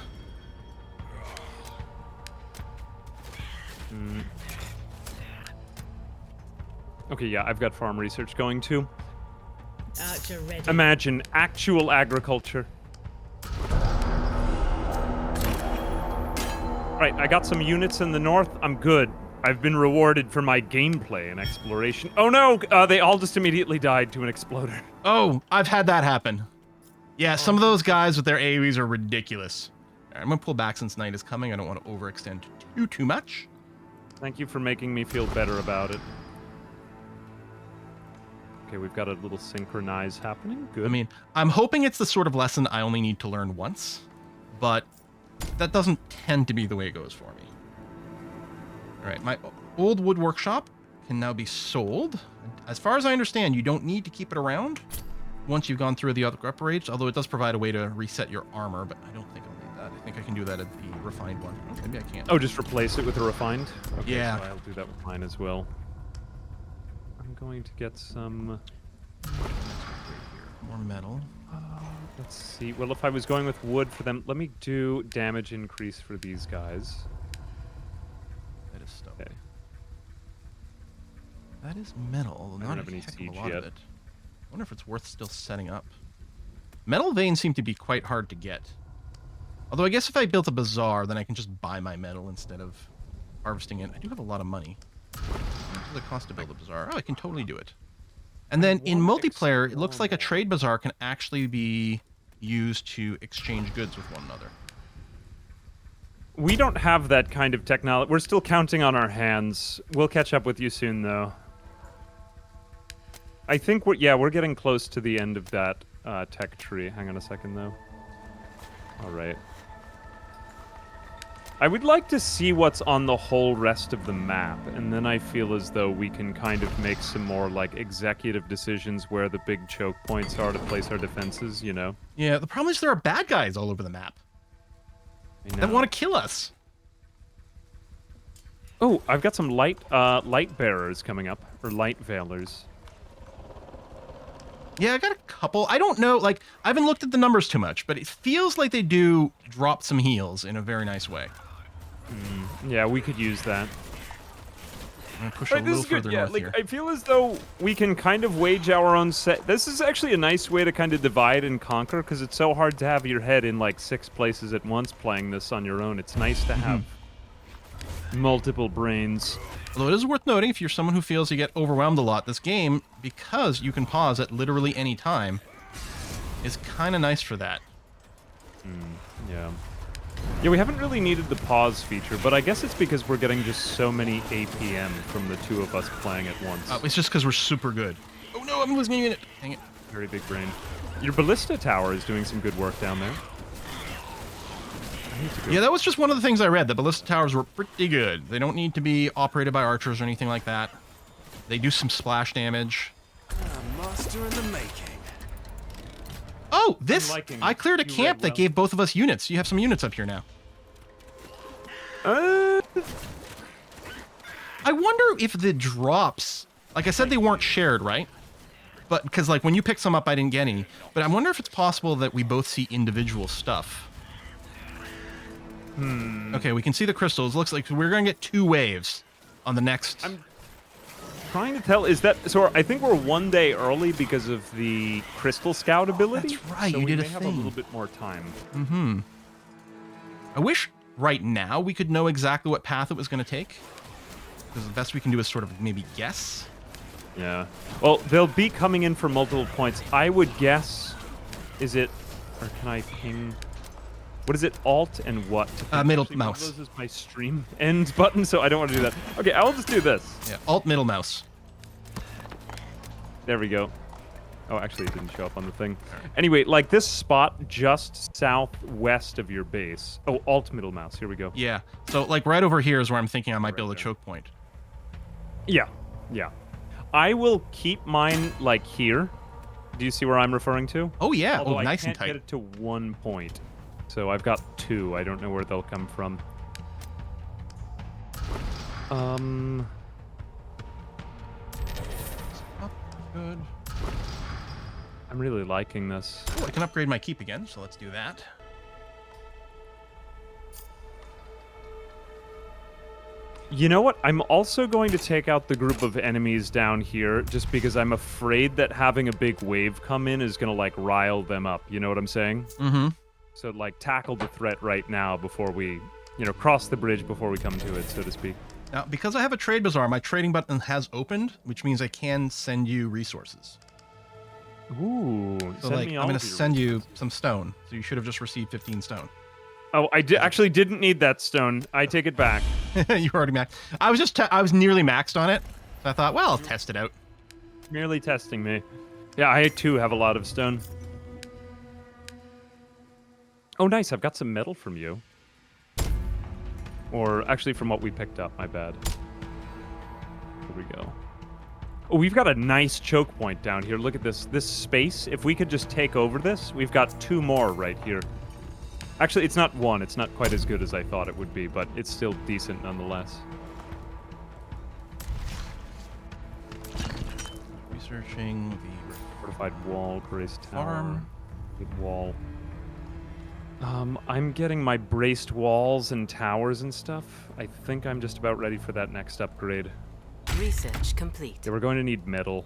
Okay, yeah, I've got farm research going too. Archer ready. Imagine actual agriculture. Right, I got some units in the north. I'm good. I've been rewarded for my gameplay and exploration. Oh no! They all just immediately died to an exploder. Oh, I've had that happen. Yeah, some of those guys with their AoEs are ridiculous. All right, I'm gonna pull back since night is coming. I don't want to overextend too much. Thank you for making me feel better about it. Okay, we've got a little synchronize happening. Good. I mean, I'm hoping it's the sort of lesson I only need to learn once, but that doesn't tend to be the way it goes for me. All right, my old wood workshop can now be sold. As far as I understand, you don't need to keep it around once you've gone through the other upgrades, although it does provide a way to reset your armor, but I don't think I'll need that. I think I can do that at the refined one. Oh, maybe I can't. Oh, just replace it with a refined? Okay, Yeah. so I'll do that with mine as well. I'm going to get some... More metal. Let's see. Well, if I was going with wood for them, let me do damage increase for these guys. That is stone. Okay. That is metal, although I not don't a have any heck of a siege lot yet. of it. I wonder if it's worth still setting up. Metal veins seem to be quite hard to get. Although I guess if I built a bazaar, then I can just buy my metal instead of harvesting it. I do have a lot of money. What does it cost to build a bazaar? Oh, I can totally do it. And then in multiplayer, it looks like a trade bazaar can actually be used to exchange goods with one another. We don't have that kind of technology. We're still counting on our hands. We'll catch up with you soon, though. I think we're getting close to the end of that tech tree. Hang on a second, though. All right. I would like to see what's on the whole rest of the map, and then I feel as though we can kind of make some more, like, executive decisions where the big choke points are to place our defenses, you know? Yeah, the problem is there are bad guys all over the map that want to kill us. Oh, I've got some light bearers coming up, or light veilers. Yeah, I got a couple. I don't know, like, I haven't looked at the numbers too much, but it feels like they do drop some heals in a very nice way. Yeah, we could use that. I'm gonna push a little further north here. I feel as though we can kind of wage our own set. This is actually a nice way to kind of divide and conquer, because it's so hard to have your head in like 6 places at once playing this on your own. It's nice to have multiple brains. Although it is worth noting, if you're someone who feels you get overwhelmed a lot, this game, because you can pause at literally any time, is kind of nice for that. Yeah. Yeah, we haven't really needed the pause feature, but I guess it's because we're getting just so many APM from the 2 of us playing at once. It's just because we're super good. Oh no, I'm losing a unit. Dang it. Very big brain. Your ballista tower is doing some good work down there. Yeah, that was just one of the things I read. The ballista towers were pretty good. They don't need to be operated by archers or anything like that. They do some splash damage. A master in the making. Oh, this! liking I cleared a you camp read that well. gave both of us units. You have some units up here now. I wonder if the drops... Like I said, they weren't shared, right? But because like when you pick some up, I didn't get any. But I wonder if it's possible that we both see individual stuff. Okay, we can see the crystals. Looks like we're going to get 2 waves on the next... I'm trying to tell, is that... So I think we're 1 day early because of the Crystal Scout ability. That's right, so you we did a may have a thing. little bit more time. I wish right now we could know exactly what path it was going to take. Because the best we can do is sort of maybe guess. Yeah. Well, they'll be coming in for multiple points. I would guess... Is it... Or can I ping... What is it? Alt and what? Middle Actually, one of mouse. those is my stream end button, so I don't want to do that. Okay, I'll just do this. Yeah, Alt middle mouse. There we go. Oh, actually, it didn't show up on the thing. Anyway, like this spot just southwest of your base. Oh, Alt middle mouse. Here we go. Yeah, so like right over here is where I'm thinking I might build a there. choke point. Yeah, yeah. I will keep mine like here. Do you see where I'm referring to? Oh yeah, Although oh nice I and can't tight. get it to 1 point. So I've got 2. I don't know where they'll come from. Oh, good. I'm really liking this. Oh, I can upgrade my keep again, so let's do that. You know what? I'm also going to take out the group of enemies down here just because I'm afraid that having a big wave come in is going to, like, rile them up. You know what I'm saying? Mm-hmm. So, like, tackle the threat right now before we, you know, cross the bridge before we come to it, so to speak. Now, because I have a trade bazaar, my trading button has opened, which means I can send you resources. Ooh. So, like, I'm going to send you some stone. So you should have just received 15 stone. Oh, I actually didn't need that stone. I take it back. You already maxed. I was nearly maxed on it. So I thought, well, I'll test it out. Merely testing me. Yeah, I too have a lot of stone. Oh, nice. I've got some metal from you. Or actually from what we picked up. My bad. Here we go. Oh, we've got a nice choke point down here. Look at this. This space. If we could just take over this, we've got 2 more right here. Actually, it's not 1. It's not quite as good as I thought it would be, but it's still decent nonetheless. Researching the Fortified wall, braced tower, farm. good wall. I'm getting my braced walls and towers and stuff. I think I'm just about ready for that next upgrade. Research complete. Yeah, we're going to need metal.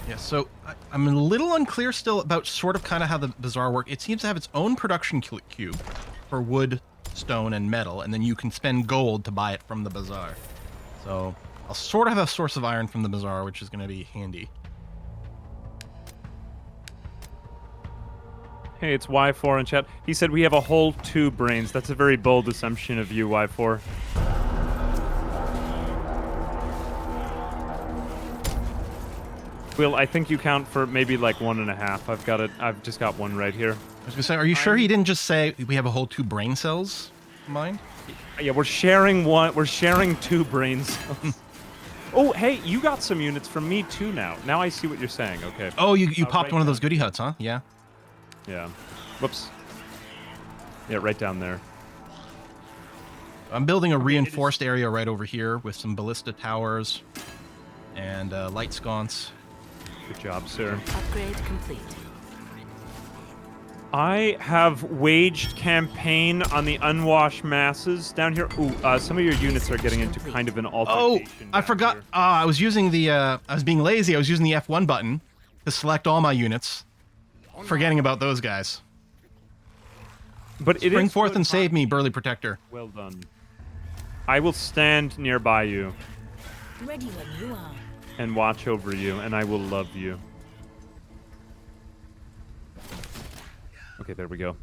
Yeah, so I'm a little unclear still about sort of kind of how the bazaar works. It seems to have its own production cube for wood, stone, and metal, and then you can spend gold to buy it from the bazaar. So I'll sort of have a source of iron from the bazaar, which is going to be handy. Hey, it's Y4 in chat. He said we have a whole 2 brains. That's a very bold assumption of you, Y4. Will, I think you count for maybe like 1.5. I've got it. I've just got 1 right here. I was going to say, are you sure he didn't just say we have a whole 2 brain cells combined? Yeah, we're sharing 1. We're sharing 2 brain cells. Oh, hey, you got some units from me too now. Now I see what you're saying. Okay. Oh, you popped right one of those down. goodie huts, huh? Yeah. Yeah. Whoops. Yeah, right down there. I'm building a reinforced area right over here with some ballista towers and light sconce. Good job, sir. Upgrade complete. I have waged campaign on the unwashed masses down here. Ooh, some of your units are getting into kind of an Oh, altercation. I down forgot. here. I was using the. I was being lazy. I was using the F1 button to select all my units, forgetting about those guys. But it Spring is forth good and save me, time. Burly Protector. Well done. I will stand nearby you Ready when you are. and watch over you, and I will love you. Okay, there we go.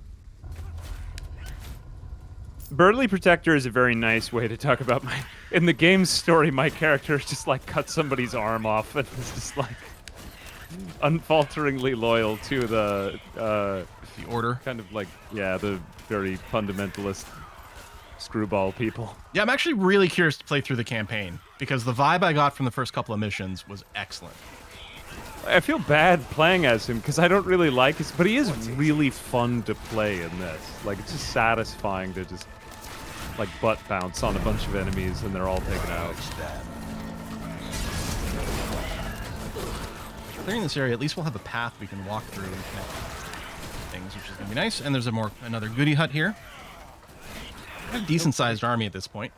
Burly Protector is a very nice way to talk about my... In the game's story, my character just, like, cut somebody's arm off and was just, like, unfalteringly loyal to the Order. kind of, like, yeah, the very fundamentalist screwball people. Yeah, I'm actually really curious to play through the campaign because the vibe I got from the first couple of missions was excellent. I feel bad playing as him because I don't really like his, but he is really fun to play in this. Like, it's just satisfying to just, like, butt bounce on a bunch of enemies and they're all taken out. Clearing this area, at least we'll have a path we can walk through and connect things, which is gonna be nice. And there's another goodie hut here. I have a decent-sized army at this point.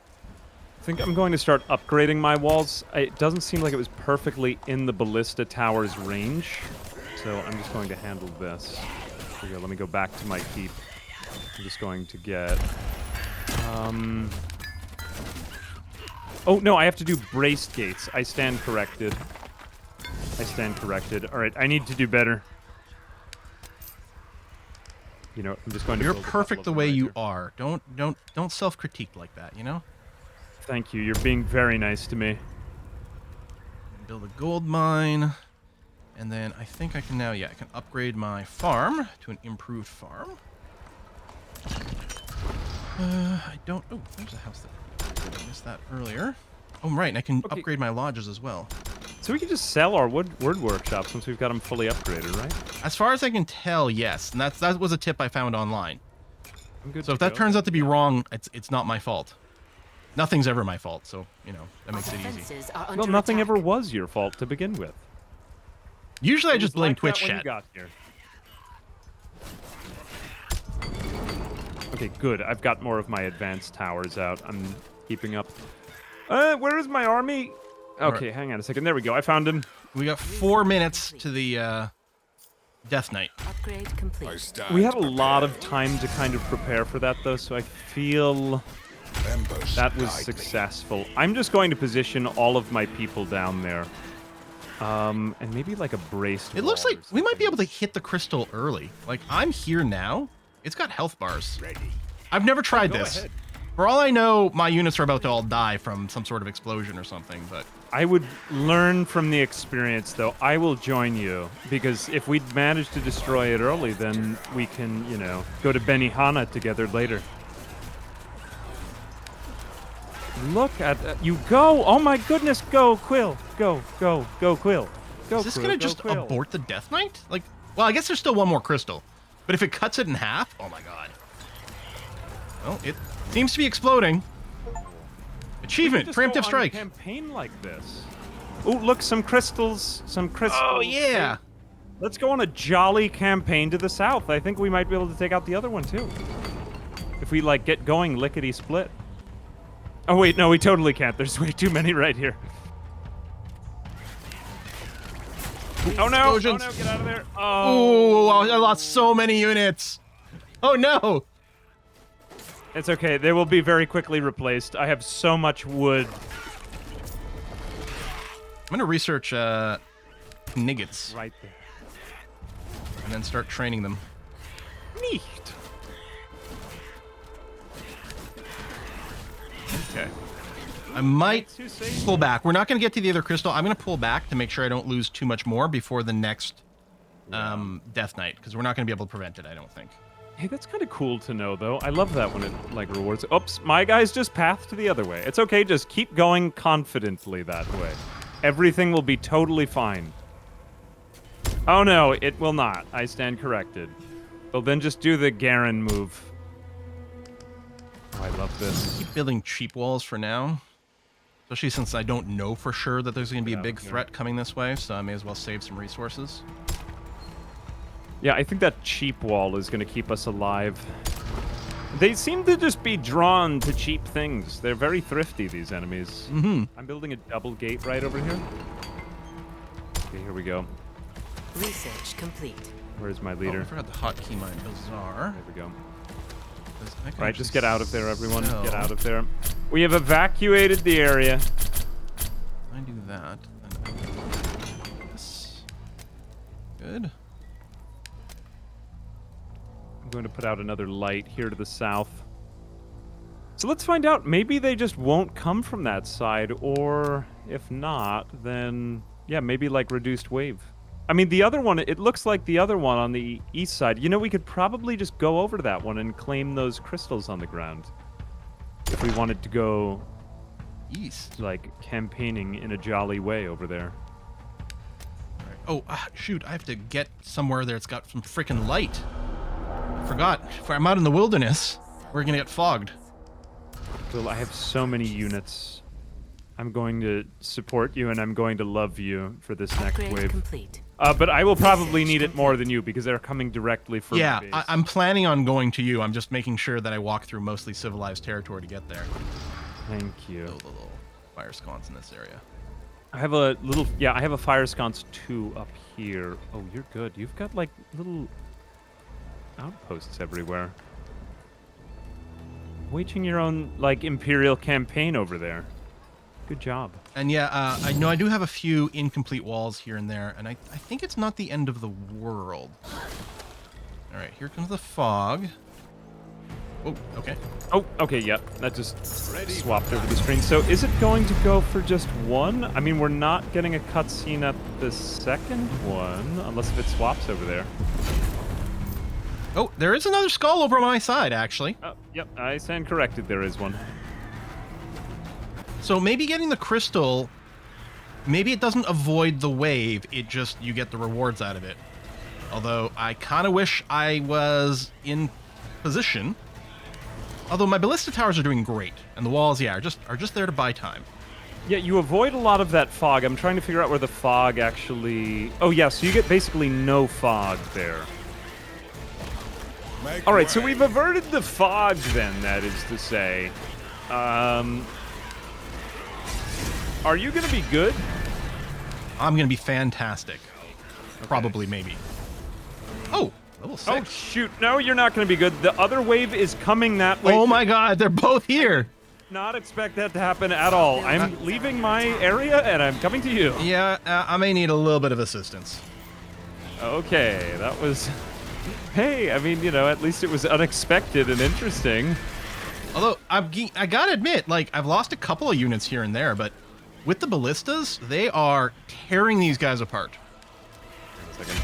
I think I'm going to start upgrading my walls. It doesn't seem like it was perfectly in the ballista tower's range, so I'm just going to handle this. Here we go. Let me go back to my keep. I'm just going to get... Oh, no, I have to do braced gates. I stand corrected. All right, I need to do better. You know, I'm just going to. You're build a couple perfect of the them way right you here. are. Don't self-critique like that, you know? Thank you. You're being very nice to me. Build a gold mine. And then I think I can now, yeah, I can upgrade my farm to an improved farm. I don't... Oh, there's a house that... I missed that earlier. Oh, right, and I can Okay. upgrade my lodges as well. So we can just sell our word workshops once we've got them fully upgraded, right? As far as I can tell, yes. And that was a tip I found online. I'm good So to if that go. turns out to be wrong, it's not my fault. Nothing's ever my fault, so, you know, that makes it easy. Defenses are under Well, nothing attack. ever was your fault to begin with. Usually I It just was blame like that Twitch when you chat. got here. Okay, good. I've got more of my advanced towers out. I'm keeping up. Where is my army? Okay, hang on a second. There we go. I found him. We got 4 minutes to the Death Knight. Upgrade complete. We have a lot of time to kind of prepare for that, though, so I feel that was successful. I'm just going to position all of my people down there. And maybe like a braced It looks wall like or we might be something. able to hit the crystal early. Like, I'm here now. It's got health bars. I've never tried Go this. ahead. For all I know, my units are about to all die from some sort of explosion or something, but... I would learn from the experience, though. I will join you, because if we manage to destroy it early, then we can, you know, go to Benihana together later. Look at you go! Oh my goodness, go, Quill! Go, go, go, Quill! Go, Is this Quill, gonna go, just Quill. abort the Death Knight? Like, well, I guess there's still one more crystal. But if it cuts it in half, oh my god. Well, it seems to be exploding. Achievement, Just go preemptive on a strike. campaign like this. Oh, look, some crystals, some crystals. Oh yeah. Let's go on a jolly campaign to the south. I think we might be able to take out the other one too. If we like get going lickety split. Oh wait, no, we totally can't. There's way too many right here. Oh no! Oh no! Explosions. Get out of there! Oh, Oh, I lost so many units. Oh no. it's okay. They will be very quickly replaced. I have so much wood. I'm gonna research niggets Right there. and then start training them. Neat. Okay. I might Too safe. pull back. We're not going to get to the other crystal. I'm going to pull back to make sure I don't lose too much more before the next Death Knight, because we're not going to be able to prevent it, I don't think. Hey, that's kind of cool to know, though. I love that when it, like, rewards... Oops, my guy's just pathed to the other way. It's okay, just keep going confidently that way. Everything will be totally fine. Oh, no, it will not. I stand corrected. Well, then just do the Garen move. Oh, I love this. Keep building cheap walls for now, especially since I don't know for sure that there's going to be a big threat coming this way, so I may as well save some resources. Yeah, I think that cheap wall is going to keep us alive. They seem to just be drawn to cheap things. They're very thrifty, these enemies. Mm-hmm. I'm building a double gate right over here. Okay, here we go. Research complete. Where's my Oh, leader? I forgot the hotkey mine bazaar. There we go. I can Right, actually just get out of there, everyone. sell. Get out of there. We have evacuated the area. I do that. Then this. Good. I'm going to put out another light here to the south. So let's find out. Maybe they just won't come from that side, or if not, then yeah, maybe like reduced wave. I mean, the other one, it looks like the other one on the east side. You know, we could probably just go over to that one and claim those crystals on the ground. If we wanted to go, East. like, campaigning in a jolly way over there. Right. Oh, shoot. I have to get somewhere that's got some freaking light. I forgot. If I'm out in the wilderness, we're going to get fogged. Well, I have so many units. I'm going to support you, and I'm going to love you for this next Upgrade wave. complete. But I will probably need it more than you, because they're coming directly from Yeah, base. I'm planning on going to you. I'm just making sure that I walk through mostly civilized territory to get there. Thank you. Build a little fire sconce in this area. I have a little... Yeah, I have a fire sconce 2 up here. Oh, you're good. You've got, like, little outposts everywhere. Waging your own, like, imperial campaign over there. Good job. And yeah, I know I do have a few incomplete walls here and there, and I think it's not the end of the world. All right, here comes the fog. Oh, okay. Oh, okay, yep. That just swapped over the screen. So is it going to go for just one? I mean, we're not getting a cutscene at the second one, unless if it swaps over there. Oh, there is another skull over on my side, actually. Oh, yep, I stand corrected. There is one. So maybe getting the crystal, maybe it doesn't avoid the wave, it just, you get the rewards out of it. Although, I kind of wish I was in position. Although my ballista towers are doing great, and the walls, yeah, are just there to buy time. Yeah, you avoid a lot of that fog. I'm trying to figure out where the fog actually... Oh, yeah, so you get basically no fog there. All right, so we've averted the fog then, that is to say. Are you going to be good? I'm going to be fantastic. Okay. Probably, maybe. Oh, level 6. Oh, shoot. No, you're not going to be good. The other wave is coming that way. Oh, my God. They're both here. Not expect that to happen at all. I'm leaving my area, and I'm coming to you. Yeah, I may need a little bit of assistance. Okay, that was... Hey, I mean, you know, at least it was unexpected and interesting. Although, I gotta admit, like, I've lost a couple of units here and there, but with the ballistas, they are tearing these guys apart. Wait a second.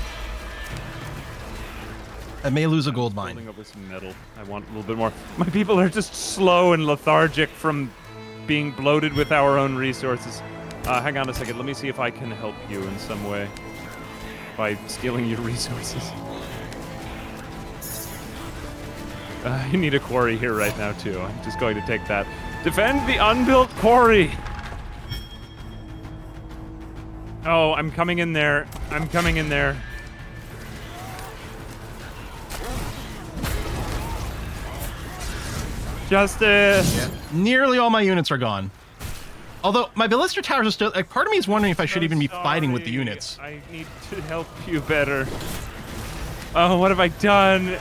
I may lose a gold mine. Building over some metal. I want a little bit more. My people are just slow and lethargic from being bloated with our own resources. Hang on a second. Let me see if I can help you in some way by stealing your resources. You need a quarry here right now, too. I'm just going to take that. Defend the unbuilt quarry! Oh, I'm coming in there. I'm coming in there. Justice! Yeah. Nearly all my units are gone. Although, my ballista towers are still... Like, part of me is wondering if I should even be fighting with the units. I need to help you better. Oh, what have I done?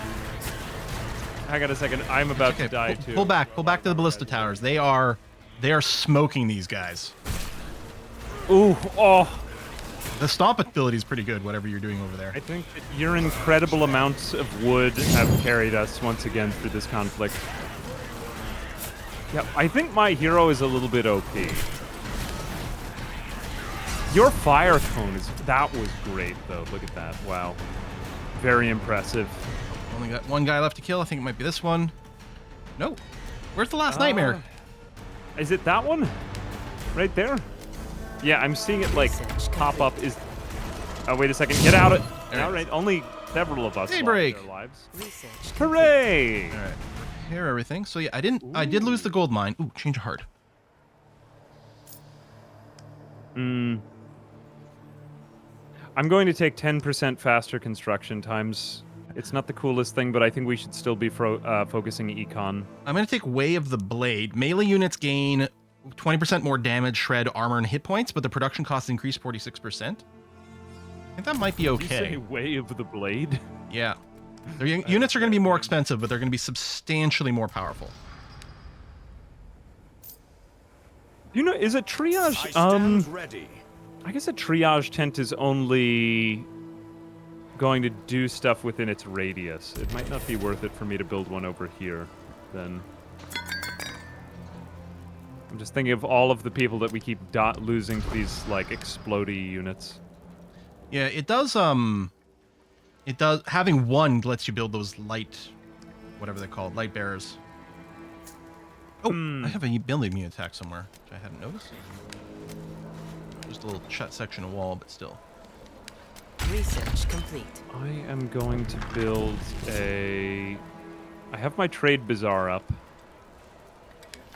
Hang on a second. I'm about to die, too. Pull back to the ballista towers. They are smoking these guys. Ooh, oh. The stomp ability is pretty good, whatever you're doing over there. I think that your incredible amounts of wood have carried us once again through this conflict. Yeah, I think my hero is a little bit OP. Your fire cone that was great, though. Look at that. Wow. Very impressive. Only got one guy left to kill. I think it might be this one. No. Where's the last nightmare? Is it that one? Right there? Yeah, I'm seeing it, like, pop up. Oh, wait a second. Get out of it. All right, only several of us Daybreak. lost their lives. Research Hooray! All right. Hear everything. So, yeah, I did lose the gold mine. Ooh, change of heart. I'm going to take 10% faster construction times. It's not the coolest thing, but I think we should still be focusing econ. I'm going to take Way of the Blade. Melee units gain 20% more damage, shred, armor, and hit points, but the production costs increase 46%. I think that might be okay. Did you say Way of the Blade? Yeah. Their units are going to be more expensive, but they're going to be substantially more powerful. You know, is a triage... I stand ready. I guess a triage tent is only going to do stuff within its radius. It might not be worth it for me to build one over here, then. I'm just thinking of all of the people that we keep losing to these, like, explodey units. Yeah, it does, having one lets you build those light, whatever they're called, light bearers. Oh, I have a building me attack somewhere, which I hadn't noticed. Just a little section of wall, but still. Research complete. I am going to build I have my trade bazaar up.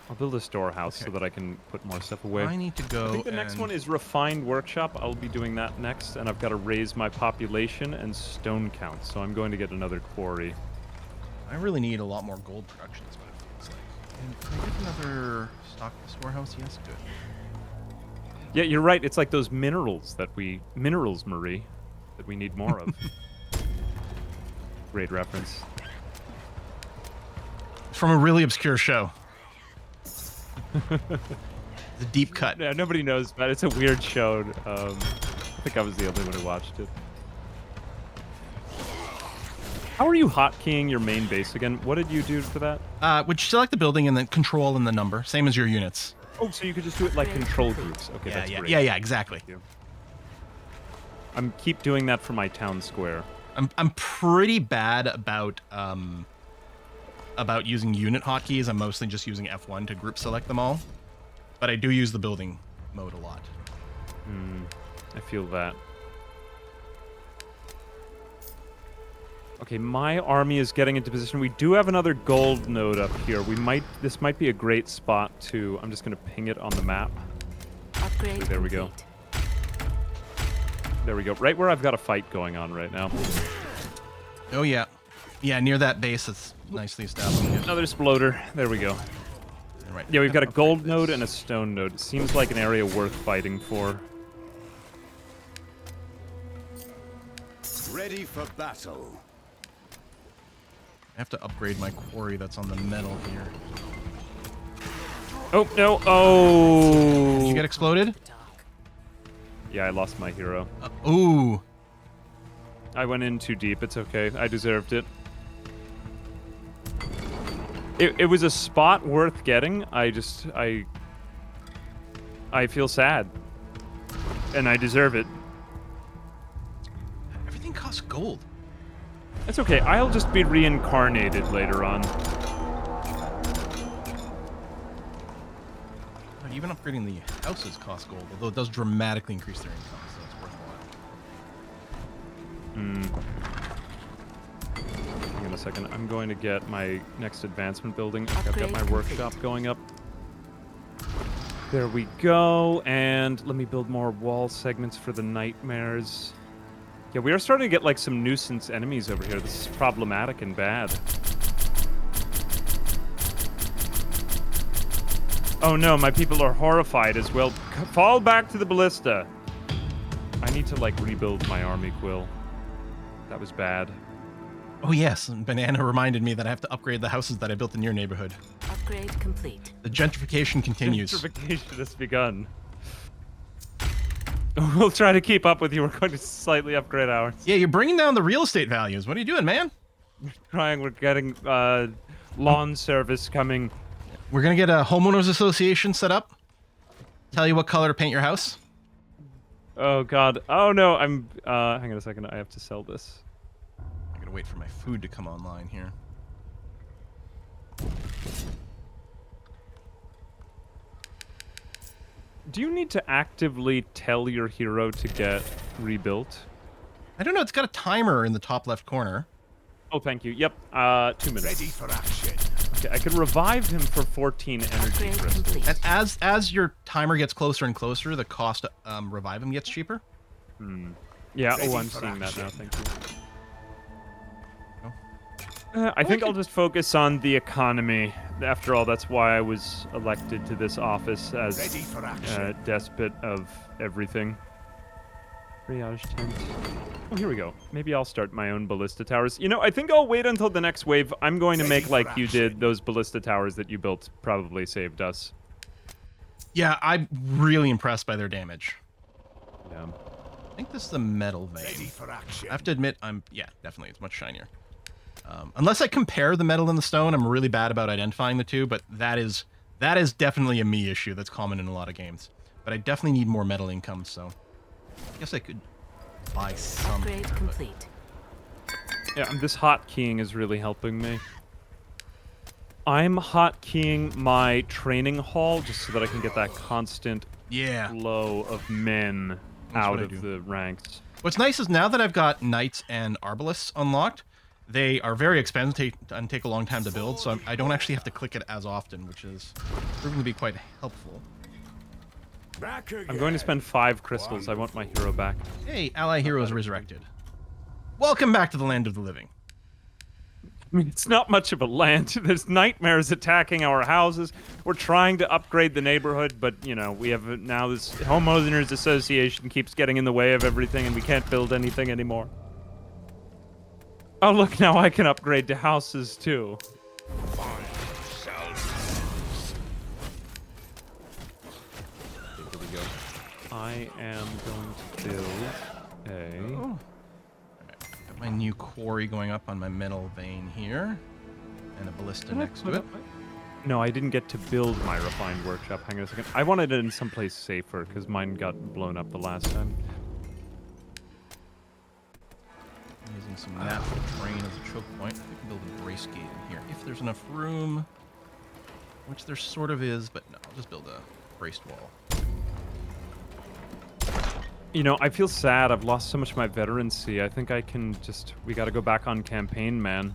I'll build a storehouse so that I can put more stuff away. I need to go. I think the next one is refined workshop. I'll be doing that next, and I've got to raise my population and stone count, so I'm going to get another quarry. I really need a lot more gold production, is what it feels like. And can I get another storehouse? Yes, good. Yeah, you're right. It's like those minerals, Marie, that we need more of. Great reference. It's from a really obscure show. The deep cut. Yeah, nobody knows, but it's a weird show. I think I was the only one who watched it. How are you hotkeying your main base again? What did you do for that? Would you select the building and then control and the number, same as your units. Oh, so you could just do it like control groups. Okay, Yeah, that's yeah, great. yeah, exactly. Thank you. I'm keep doing that for my town square. I'm pretty bad about using unit hotkeys. I'm mostly just using F1 to group select them all, but I do use the building mode a lot. I feel that. Okay, my army is getting into position. We do have another gold node up here. This might be a great spot to. I'm just going to ping it on the map. Upgrade There we go. complete. There we go. Right where I've got a fight going on right now. Oh yeah, yeah, near that base that's nicely established. Yeah. Another exploder. There we go. Right. Yeah, we've got a Upgrade gold this. node and a stone node. It seems like an area worth fighting for. Ready for battle. I have to upgrade my quarry that's on the metal here. Oh, no. Oh. Did you get exploded? Yeah, I lost my hero. Ooh. I went in too deep. It's okay. I deserved it. It was a spot worth getting. I feel sad. And I deserve it. Everything costs gold. It's okay. I'll just be reincarnated later on. Even upgrading the houses costs gold, although it does dramatically increase their income, so it's worthwhile. Hang on a second. I'm going to get my next advancement building. I've got Upgrade my complete. workshop going up. There we go. And let me build more wall segments for the nightmares. Yeah, we are starting to get like some nuisance enemies over here. This is problematic and bad. Oh no, my people are horrified as well. Fall back to the ballista. I need to like rebuild my army, Quill. That was bad. Oh yes, and Banana reminded me that I have to upgrade the houses that I built in your neighborhood. Upgrade complete. The gentrification continues. Gentrification has begun. We'll try to keep up with you. We're going to slightly upgrade ours. Yeah, you're bringing down the real estate values. What are you doing, man? We're getting lawn service coming. We're gonna get a homeowners association set up. Tell you what color to paint your house. Oh god. Oh no, I'm hang on a second. I have to sell this. I gotta wait for my food to come online here. Do you need to actively tell your hero to get rebuilt? I don't know, it's got a timer in the top left corner. Oh, thank you. Yep. 2 minutes. Ready for action. Okay, I could revive him for 14 energy Upgrade crystals. complete. And as your timer gets closer and closer, the cost to revive him gets cheaper. Yeah, Ready I'm for seeing that now, action. thank you. I think I'll just focus on the economy. After all, that's why I was elected to this office as Ready for action. despot of everything. Triage tent. Oh, here we go. Maybe I'll start my own ballista towers. You know, I think I'll wait until the next wave. I'm going to make like you did. Those ballista towers that you built probably saved us. Yeah, I'm really impressed by their damage. Yeah. I think this is the metal Ready vein. for action. I have to admit, yeah, definitely, it's much shinier. Unless I compare the metal and the stone, I'm really bad about identifying the two, but that is definitely a me issue that's common in a lot of games. But I definitely need more metal income, so I guess I could buy some. Upgrade here, but- complete. Yeah, and this hotkeying is really helping me. I'm hotkeying my training hall just so that I can get that constant Yeah. flow of men That's out what I of do. the ranks. What's nice is now that I've got knights and arbalists unlocked, they are very expensive and take a long time to build, so I don't actually have to click it as often, which is proving to be quite helpful. Back again. I'm going to spend 5 crystals. I want my hero back. Hey, ally heroes resurrected. Welcome back to the land of the living. I mean, it's not much of a land. There's nightmares attacking our houses. We're trying to upgrade the neighborhood, but, you know, we have now this homeowners association keeps getting in the way of everything, and we can't build anything anymore. Oh, look, now I can upgrade to houses, too. Here we go. I am going to build a... Oh. Got my new quarry going up on my metal vein here, and a ballista next to it. No, I didn't get to build my refined workshop. Hang on a second. I wanted it in someplace safer because mine got blown up the last time. Using some natural terrain as a choke point. We can build a brace gate in here if there's enough room, which there sort of is, but no, I'll just build a braced wall. You know, I feel sad. I've lost so much of my veterancy. I think I can just... We gotta go back on campaign, man.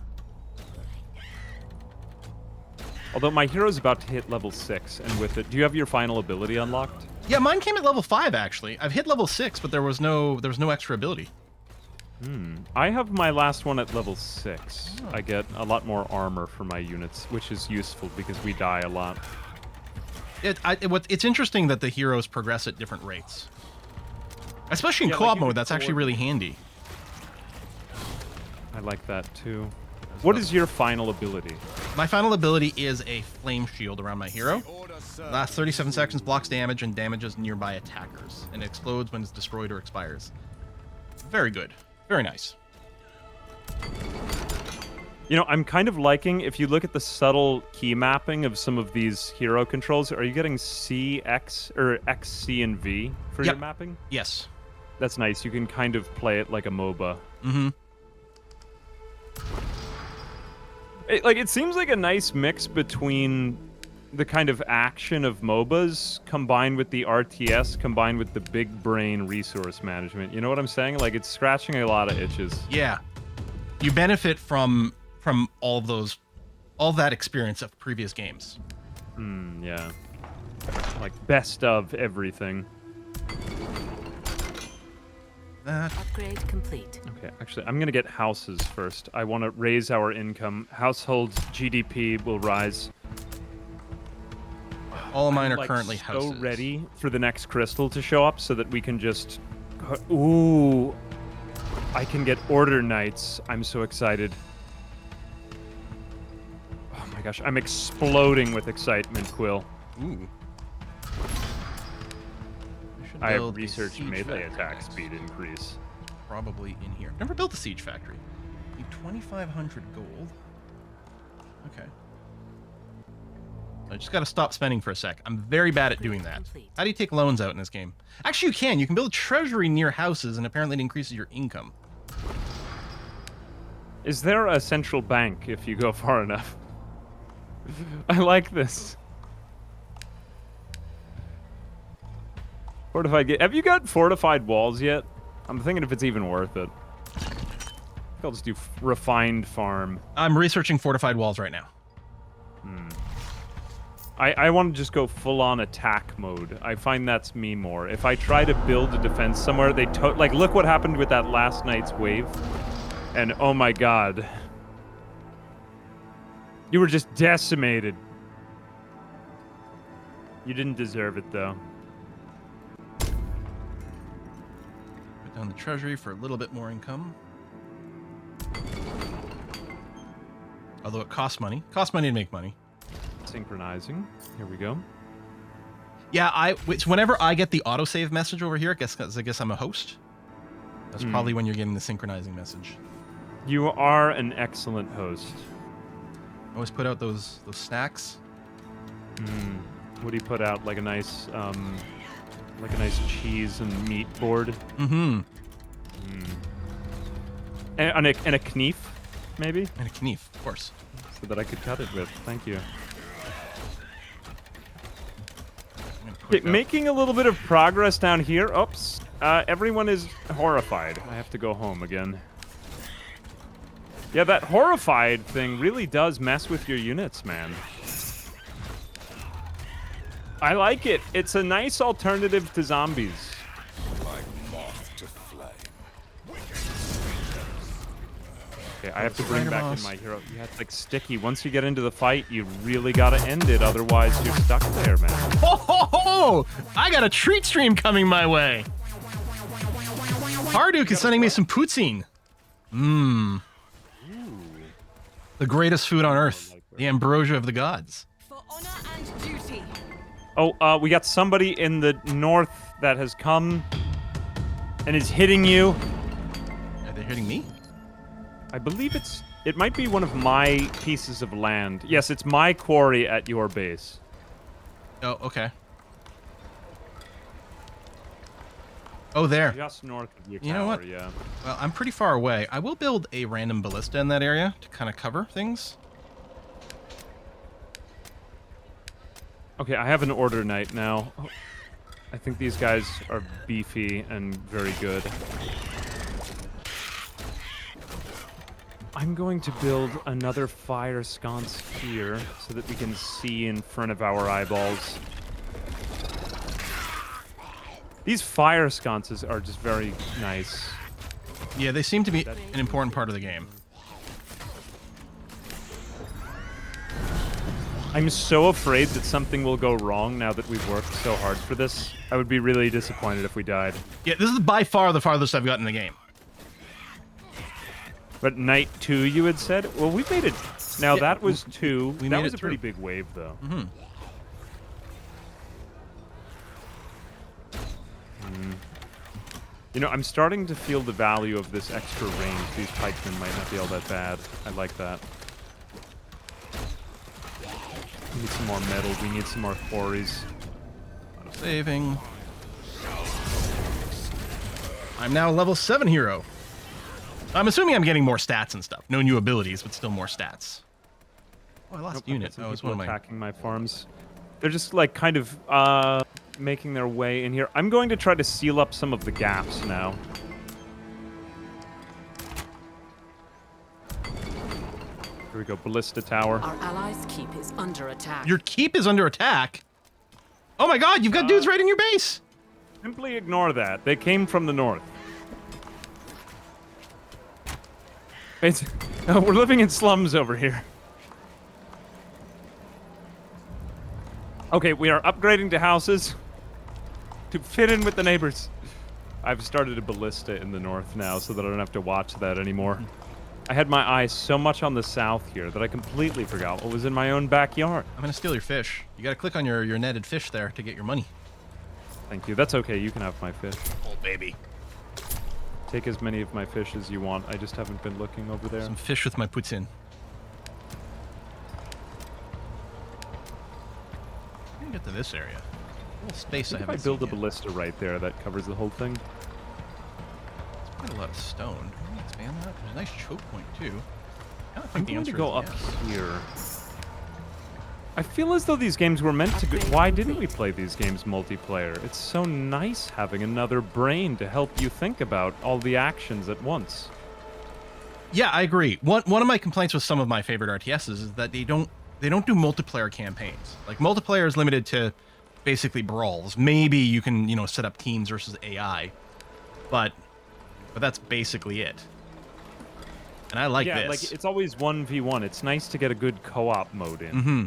Although my hero's about to hit level 6, and with it... Do you have your final ability unlocked? Yeah, mine came at level 5 actually. I've hit level 6, but there was no extra ability. I have my last one at level 6. I get a lot more armor for my units, which is useful because we die a lot. It's interesting that the heroes progress at different rates. Especially in Yeah, like co-op you mode, can that's actually really handy. I like that, too. What is your final ability? My final ability is a flame shield around my hero. Order, sir. Lasts 37 seconds, blocks damage, and damages nearby attackers. And explodes when it's destroyed or expires. Very good. Very nice. You know, I'm kind of liking, if you look at the subtle key mapping of some of these hero controls, are you getting C, X, or X, C, and V for your Yep. mapping? Yes. That's nice. You can kind of play it like a MOBA. Mm-hmm. It seems like a nice mix between the kind of action of MOBAs combined with the RTS, combined with the big brain resource management. You know what I'm saying? Like, it's scratching a lot of itches. Yeah. You benefit from all that experience of previous games. Yeah. Like, best of everything. Upgrade complete. Okay, actually, I'm gonna get houses first. I want to raise our income. Household GDP will rise. All of mine are Like, currently so houses. ready for the next crystal to show up so that we can just... Ooh! I can get Order Knights. I'm so excited. Oh my gosh, I'm exploding with excitement, Quill. Ooh. should I have build a research siege melee factory attack next. speed increase. Probably in here. Never built a siege factory. Need 2,500 gold. Okay. I just got to stop spending for a sec. I'm very bad at doing that. Complete. How do you take loans out in this game? Actually, you can. You can build a treasury near houses, and apparently it increases your income. Is there a central bank if you go far enough? I like this. Fortified. Have you got fortified walls yet? I'm thinking if it's even worth it. I think I'll just do refined farm. I'm researching fortified walls right now. I want to just go full-on attack mode. I find that's me more. If I try to build a defense somewhere, they like look what happened with that last night's wave, and oh my god, you were just decimated. You didn't deserve it though. Put down the treasury for a little bit more income. Although it costs money. Costs money to make money. Synchronizing. Here we go. Yeah, it's whenever I get the autosave message over here, I guess I'm a host. That's probably when you're getting the synchronizing message. You are an excellent host. Always put out those snacks. What do you put out? Like a nice cheese and meat board. Mm-hmm. And a knife, maybe, And a knife, of course. so that I could cut it with. Thank you. I'm gonna quick up. Making a little bit of progress down here. Oops. Everyone is horrified. I have to go home again. Yeah, that horrified thing really does mess with your units, man. I like it. It's a nice alternative to zombies. Like moth to flame. Okay, I have to Spider bring back boss. in my hero. Yeah, it's like sticky. Once you get into the fight, you really gotta end it. Otherwise, you're stuck there, man. Ho, ho, ho! I got a treat stream coming my way. Harduk is sending me some poutine. Mmm. The greatest food on earth. The ambrosia of the gods. For honor and duty. Oh, we got somebody in the north that has come and is hitting you. Are they hitting me? I believe it might be one of my pieces of land. Yes, it's my quarry at your base. Oh, okay. Oh, there. Just north of your tower, You know what? yeah. Well, I'm pretty far away. I will build a random ballista in that area to kind of cover things. Okay, I have an order knight now. Oh, I think these guys are beefy and very good. I'm going to build another fire sconce here so that we can see in front of our eyeballs. These fire sconces are just very nice. Yeah, they seem to be an important part of the game. I'm so afraid that something will go wrong now that we've worked so hard for this. I would be really disappointed if we died. Yeah, this is by far the farthest I've gotten in the game. But night 2, you had said? Well, we made it. Now, Yeah, that was 2. we That made was it a pretty through. big wave, though. Mm-hmm. You know, I'm starting to feel the value of this extra range. These pikemen might not be all that bad. I like that. We need some more metal. We need some more quarries. Saving. I'm now a level 7 hero. I'm assuming I'm getting more stats and stuff. No new abilities, but still more stats. Oh, I lost Nope, unit. some Oh, it's people one of my... attacking my farms. They're just like kind of making their way in here. I'm going to try to seal up some of the gaps now. Here we go, ballista tower. Our allies' keep is under attack. Your keep is under attack? Oh my god, you've got dudes right in your base! Simply ignore that. They came from the north. We're living in slums over here. Okay, we are upgrading to houses to fit in with the neighbors. I've started a ballista in the north now so that I don't have to watch that anymore. I had my eyes so much on the south here that I completely forgot what was in my own backyard. I'm gonna steal your fish. You gotta click on your netted fish there to get your money. Thank you. That's okay. You can have my fish. Oh, baby. Take as many of my fish as you want. I just haven't been looking over there. Some fish with my puts in. Let me get to this area. A little space I If I haven't build a seen yet. ballista right there, that covers the whole thing. It's quite a lot of stone. Can we expand that? There's a nice choke point, too. I don't I'm think the going to answer go is up yes. here. I feel as though these games were meant to go... Why didn't we play these games multiplayer? It's so nice having another brain to help you think about all the actions at once. Yeah, I agree. One of my complaints with some of my favorite RTSs is that they don't do multiplayer campaigns. Like, multiplayer is limited to basically brawls. Maybe you can, set up teams versus AI, but that's basically it. And I like yeah, this. like it's always 1v1. It's nice to get a good co-op mode in. Mm-hmm.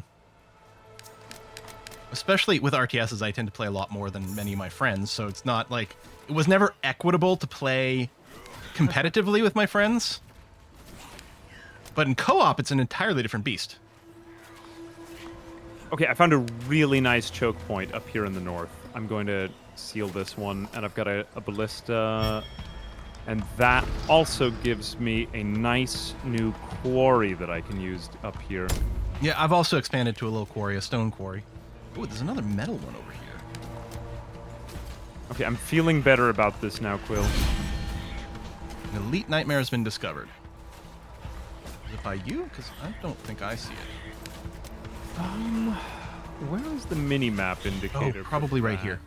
Especially with RTSs, I tend to play a lot more than many of my friends, so it's not like... It was never equitable to play competitively with my friends. But in co-op, it's an entirely different beast. Okay, I found a really nice choke point up here in the north. I'm going to seal this one, and I've got a ballista, and that also gives me a nice new quarry that I can use up here. Yeah, I've also expanded to a little quarry, a stone quarry. Oh, there's another metal one over here. Okay, I'm feeling better about this now, Quill. An elite nightmare has been discovered. Is it by you? Because I don't think I see it. Where is the mini-map Oh, indicator? probably for right that? here.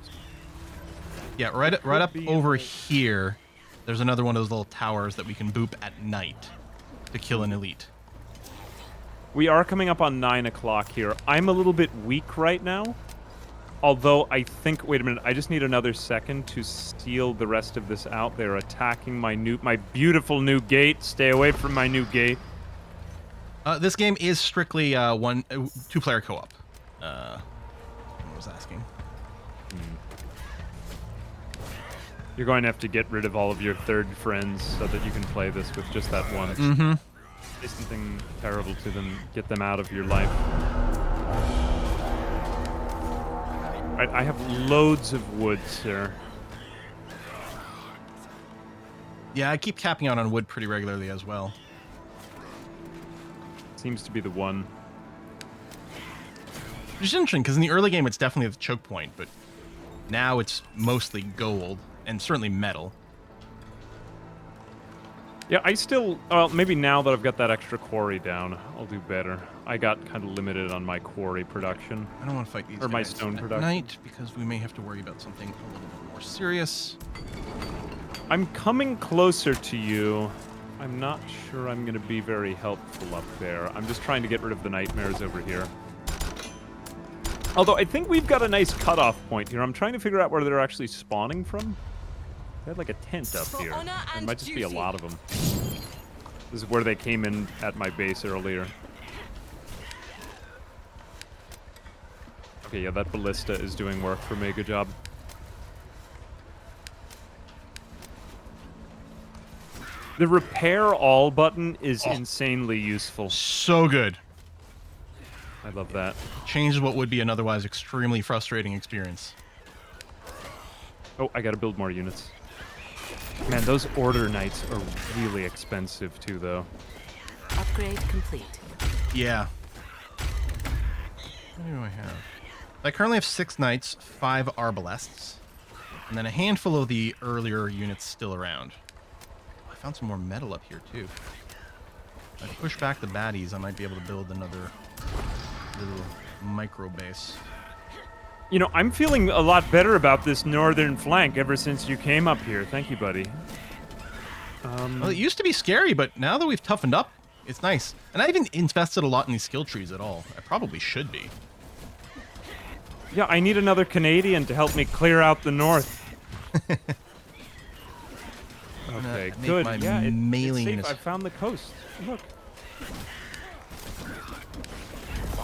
Yeah, right up be over in the- here. There's another one of those little towers that we can boop at night to kill an elite. We are coming up on 9 o'clock here. I'm a little bit weak right now. Although I think... Wait a minute. I just need another second to seal the rest of this out. They're attacking my beautiful new gate. Stay away from my new gate. This game is strictly two-player co-op. I was asking. You're going to have to get rid of all of your third friends so that you can play this with just that one. Mm-hmm. Say something terrible to them. Get them out of your life. Right, I have loads of wood, sir. Yeah, I keep capping out on wood pretty regularly as well. Seems to be the one. Which is interesting, because in the early game, it's definitely the choke point, but now it's mostly gold, and certainly metal. Yeah, I still... Well, maybe now that I've got that extra quarry down, I'll do better. I got kind of limited on my quarry production. I don't want to fight these Or my guys stone at production. night, because we may have to worry about something a little bit more serious. I'm coming closer to you. I'm not sure I'm going to be very helpful up there. I'm just trying to get rid of the nightmares over here. Although I think we've got a nice cutoff point here. I'm trying to figure out where they're actually spawning from. They had like a tent up For here. honor There and might just be a duty. lot of them. This is where they came in at my base earlier. Okay, yeah, that ballista is doing work for me. Good job. The repair all button is insanely useful. So good. I love that. Changes what would be an otherwise extremely frustrating experience. Oh, I gotta build more units. Man, those order knights are really expensive too, though. Upgrade complete. Yeah. What do I have? I currently have 6 knights, 5 arbalests, and then a handful of the earlier units still around. I found some more metal up here, too. If I push back the baddies, I might be able to build another little micro base. You know, I'm feeling a lot better about this northern flank ever since you came up here. Thank you, buddy. Well, it used to be scary, but now that we've toughened up, it's nice. And I haven't invested a lot in these skill trees at all. I probably should be. Yeah, I need another Canadian to help me clear out the north. Okay, make good. my Yeah, melee it's safe. units- I found the coast. Look.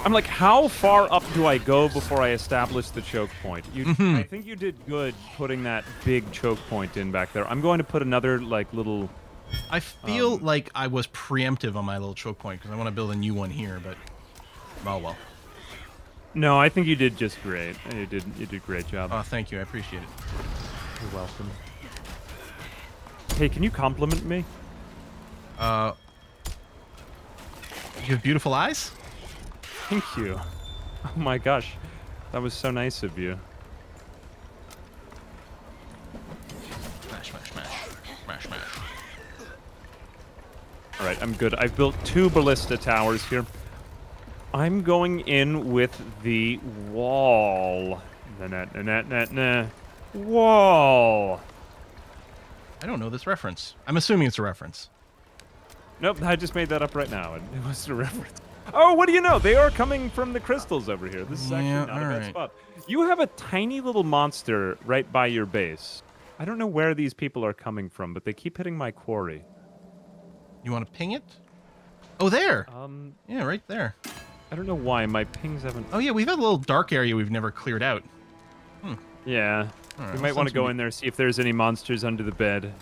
I'm like, how far up do I go before I establish the choke point? I think you did good putting that big choke point in back there. I'm going to put another, like, little... I feel like I was preemptive on my little choke point because I want to build a new one here, but oh well. No, I think you did just great. You did a great job. Oh, thank you. I appreciate it. You're welcome. Hey, can you compliment me? You have beautiful eyes? Thank you. Oh my gosh. That was so nice of you. Smash, smash, smash. Smash, smash. Alright, I'm good. I've built 2 ballista towers here. I'm going in with the wall. Wall. I don't know this reference. I'm assuming it's a reference. Nope, I just made that up right now. It was a reference. Oh, what do you know? They are coming from the crystals over here. This is actually Yeah, not a bad alright. spot. You have a tiny little monster right by your base. I don't know where these people are coming from, but they keep hitting my quarry. You want to ping it? Oh, there. Um, Yeah, right there. I don't know why my pings haven't... Oh, yeah, we've had a little dark area we've never cleared out. Yeah. Alright, We well, might want to since go we- in there, see if there's any monsters under the bed.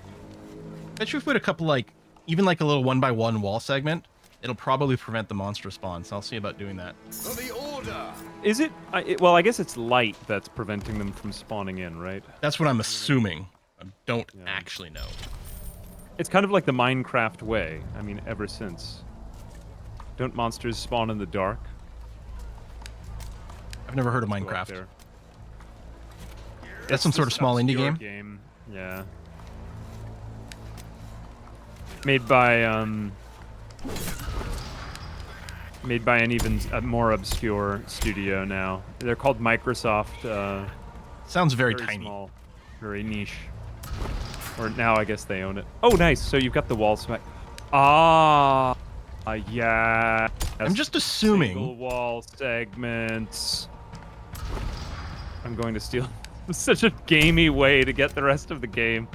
Bet you if we put a couple, like, even like a little 1x1 wall segment, it'll probably prevent the monster spawn, so I'll see about doing that. For the order! Is it... well, I guess it's light that's preventing them from spawning in, right? That's what I'm assuming. I don't Yeah. actually know. It's kind of like the Minecraft way. I mean, ever since. Don't monsters spawn in the dark? I've never heard of Go up Minecraft. there. That's some It's sort of this small indie obscure game? Yeah. Made by an even more obscure studio now. They're called Microsoft. Sounds very Very tiny. small, very niche. Or now I guess they own it. Oh, nice. So you've got the wall smack. Yeah. I'm just assuming. Single wall segments. I'm going to steal. Such a gamey way to get the rest of the game.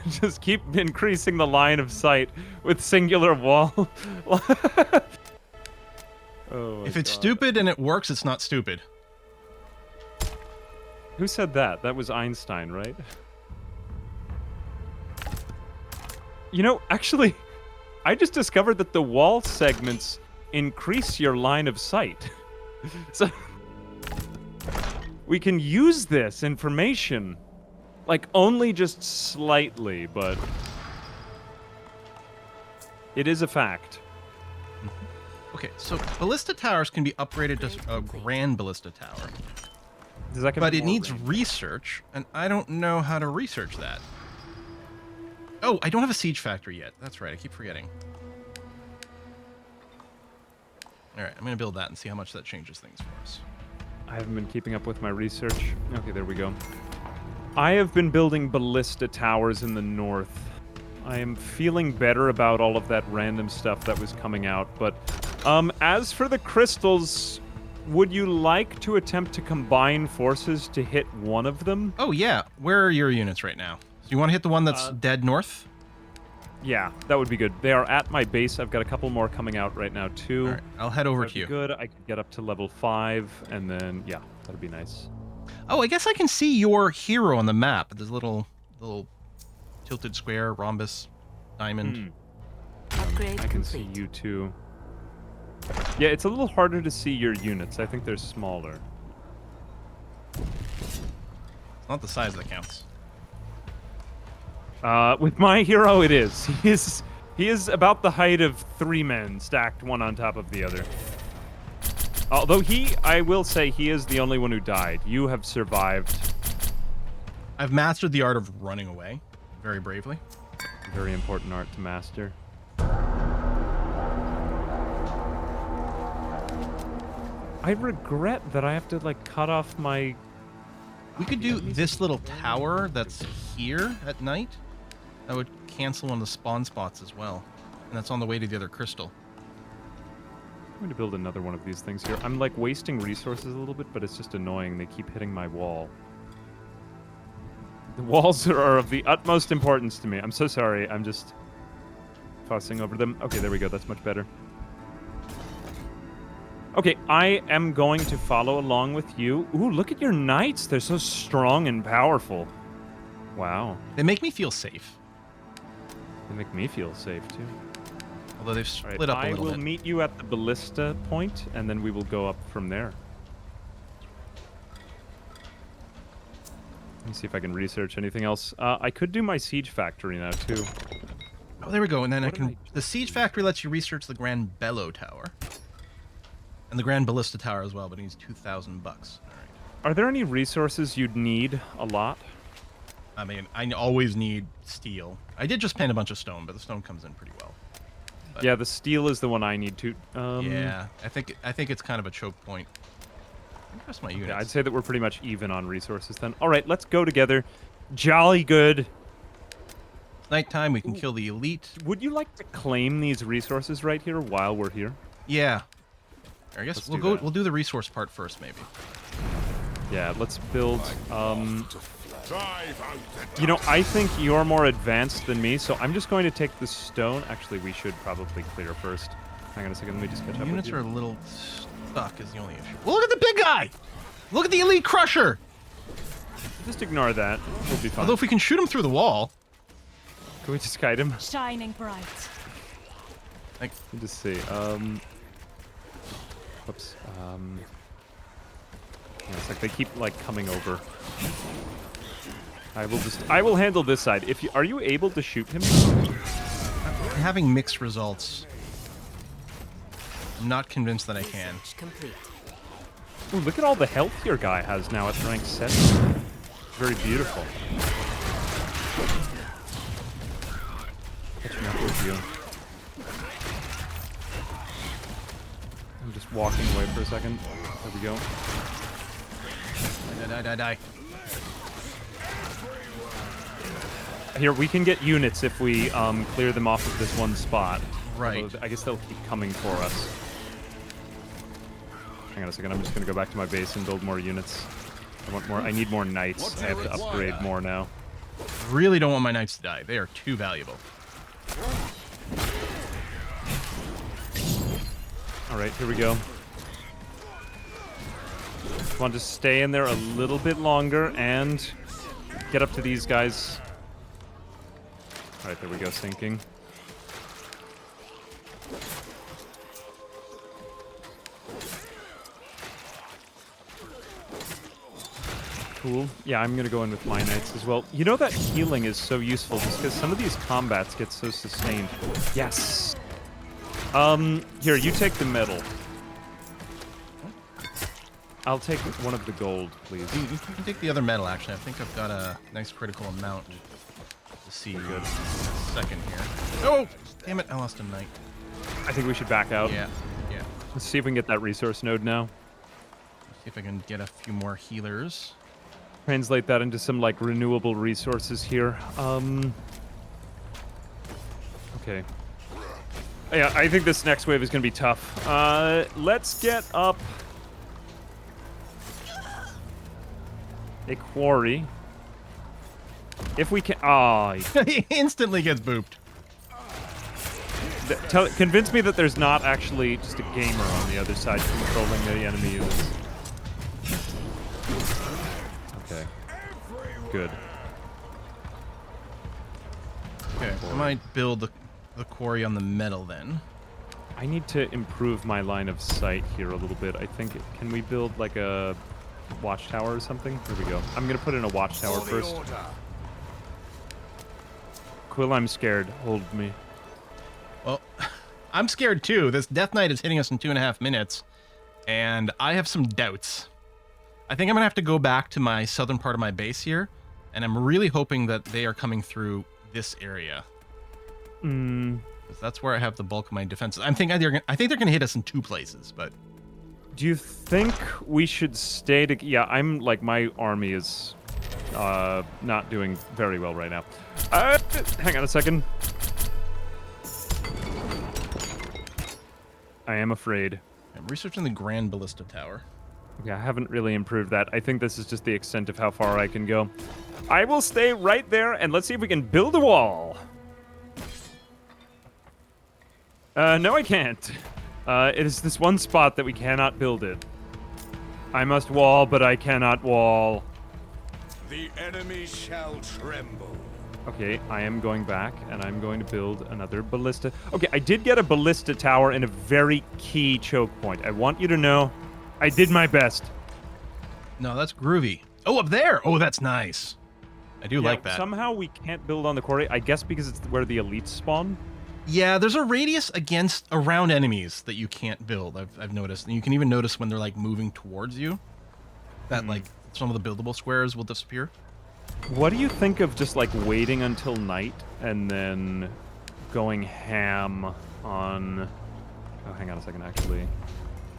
Just keep increasing the line of sight with singular wall. Oh my If it's God. stupid and it works, it's not stupid. Who said that? That was Einstein, right? You know, actually, I just discovered that the wall segments increase your line of sight. So we can use this information, like only just slightly, but it is a fact. Okay, so ballista towers can be upgraded to a grand ballista tower, Does that give but it it more needs range? research, and I don't know how to research that. Oh, I don't have a siege factory yet. That's right, I keep forgetting. All right, I'm gonna build that and see how much that changes things for us. I haven't been keeping up with my research. Okay, there we go. I have been building ballista towers in the north. I am feeling better about all of that random stuff that was coming out, but as for the crystals, would you like to attempt to combine forces to hit one of them? Oh yeah, where are your units right now? So you want to hit the one that's dead north? Yeah, that would be good. They are at my base. I've got a couple more coming out right now, too. All right, I'll head over That'd to be you. good. I could get up to level 5, and then, yeah, that'd be nice. Oh, I guess I can see your hero on the map. There's a little tilted square, rhombus, diamond. Upgrade I can see complete. you too. Yeah, it's a little harder to see your units. I think they're smaller. It's not the size that counts. With my hero, it is. He is about the height of 3 men stacked one on top of the other. Although I will say, he is the only one who died. You have survived. I've mastered the art of running away very bravely. Very important art to master. I regret that I have to, like, cut off my... We could do this little tower that's here at night. That would cancel one of the spawn spots as well. And that's on the way to the other crystal. I'm going to build another one of these things here. I'm, like, wasting resources a little bit, but it's just annoying. They keep hitting my wall. The walls are of the utmost importance to me. I'm so sorry. I'm just fussing over them. Okay, there we go. That's much better. Okay, I am going to follow along with you. Ooh, look at your knights. They're so strong and powerful. Wow. They make me feel safe. They make me feel safe, too. Although they've split Right, up a little bit. I will meet you at the ballista point, and then we will go up from there. Let me see if I can research anything else. I could do my siege factory now, too. Oh, there we go. And then What the siege factory lets you research the Grand Bellow Tower. And the Grand Ballista Tower as well, but it needs 2,000 bucks. All right. Are there any resources you'd need a lot? I mean, I always need steel. I did just paint a bunch of stone, but the stone comes in pretty well. But Yeah, the steel is the one I need to. yeah, I think it's kind of a choke point. Trust my units. Yeah, I'd say that we're pretty much even on resources then. All right, let's go together. Jolly good. Nighttime, we can kill the elite. Would you like to claim these resources right here while we're here? Yeah. I guess Let's we'll do go. that. We'll do the resource part first, maybe. Yeah, let's build. Drive out the You know, I think you're more advanced than me, so I'm just going to take the stone. Actually, we should probably clear first. Hang on a second, let me just catch up Units with are you. a little stuck. Is the only issue. Well, look at the big guy. Look at the elite crusher. Just ignore that. We'll be fine. Although if we can shoot him through the wall, Can we just kite him? Shining bright. like Let me just see. Whoops. Yeah, it's like they keep like coming over. I will handle this side. Are you able to shoot him? I'm having mixed results. I'm not convinced that I can. Research complete. Ooh, look at all the health your guy has now at rank 7. Very beautiful. Catching up with you. I'm just walking away for a second. There we go. Die. Here, we can get units if we clear them off of this one spot. Right. Although I guess they'll keep coming for us. Hang on a second, I'm just gonna go back to my base and build more units. I want more. I need more knights. I have to upgrade more now. Really don't want my knights to die. They are too valuable. Alright, here we go. Want to stay in there a little bit longer and get up to these guys. Alright, there we go, sinking. Cool. Yeah, I'm gonna go in with my knights as well. You know that healing is so useful just because some of these combats get so sustained. Yes! Here, you take the metal. I'll take one of the gold, please. You can take the other metal, actually. I think I've got a nice critical amount to see. Good. Second here. Oh! Damn it, I lost a knight. I think we should back out. Yeah. Let's see if we can get that resource node now. See if I can get a few more healers. Translate that into some, like, renewable resources here. Okay. Yeah, I think this next wave is going to be tough. Let's get up a quarry. If we can... He instantly gets booped. Convince me that there's not actually just a gamer on the other side controlling the enemy units. Okay. Good. Okay, I might build the quarry on the metal then. I need to improve my line of sight here a little bit. I think... Can we build, like, a watchtower or something? Here we go. I'm going to put in a watchtower first. Quill, I'm scared. Hold me. Well, I'm scared too. This Death Knight is hitting us in 2.5 minutes. and I have some doubts. I think I'm gonna have to go back to my southern part of my base here, and I'm really hoping that they are coming through this area. 'Cause that's where I have the bulk of my defenses. I think they're gonna hit us in 2 places, but Do you think we should stay to? Yeah, I'm like my army is not doing very well right now. Hang on a second. I am afraid. I'm researching the Grand Ballista Tower. Yeah, I haven't really improved that. I think this is just the extent of how far I can go. I will stay right there, and let's see if we can build a wall. No, I can't. It is this one spot that we cannot build it. I must wall, but I cannot wall. The enemy shall tremble. Okay, I am going back, and I'm going to build another ballista. Okay, I did get a ballista tower in a very key choke point. I want you to know I did my best. No, that's groovy. Oh, up there! Oh, that's nice. I do like that. Somehow we can't build on the quarry. I guess because it's where the elites spawn. Yeah, there's a radius around enemies that you can't build. I've noticed, and you can even notice when they're like moving towards you, that like some of the buildable squares will disappear. What do you think of just like waiting until night and then going ham on? Oh, hang on a second. Actually,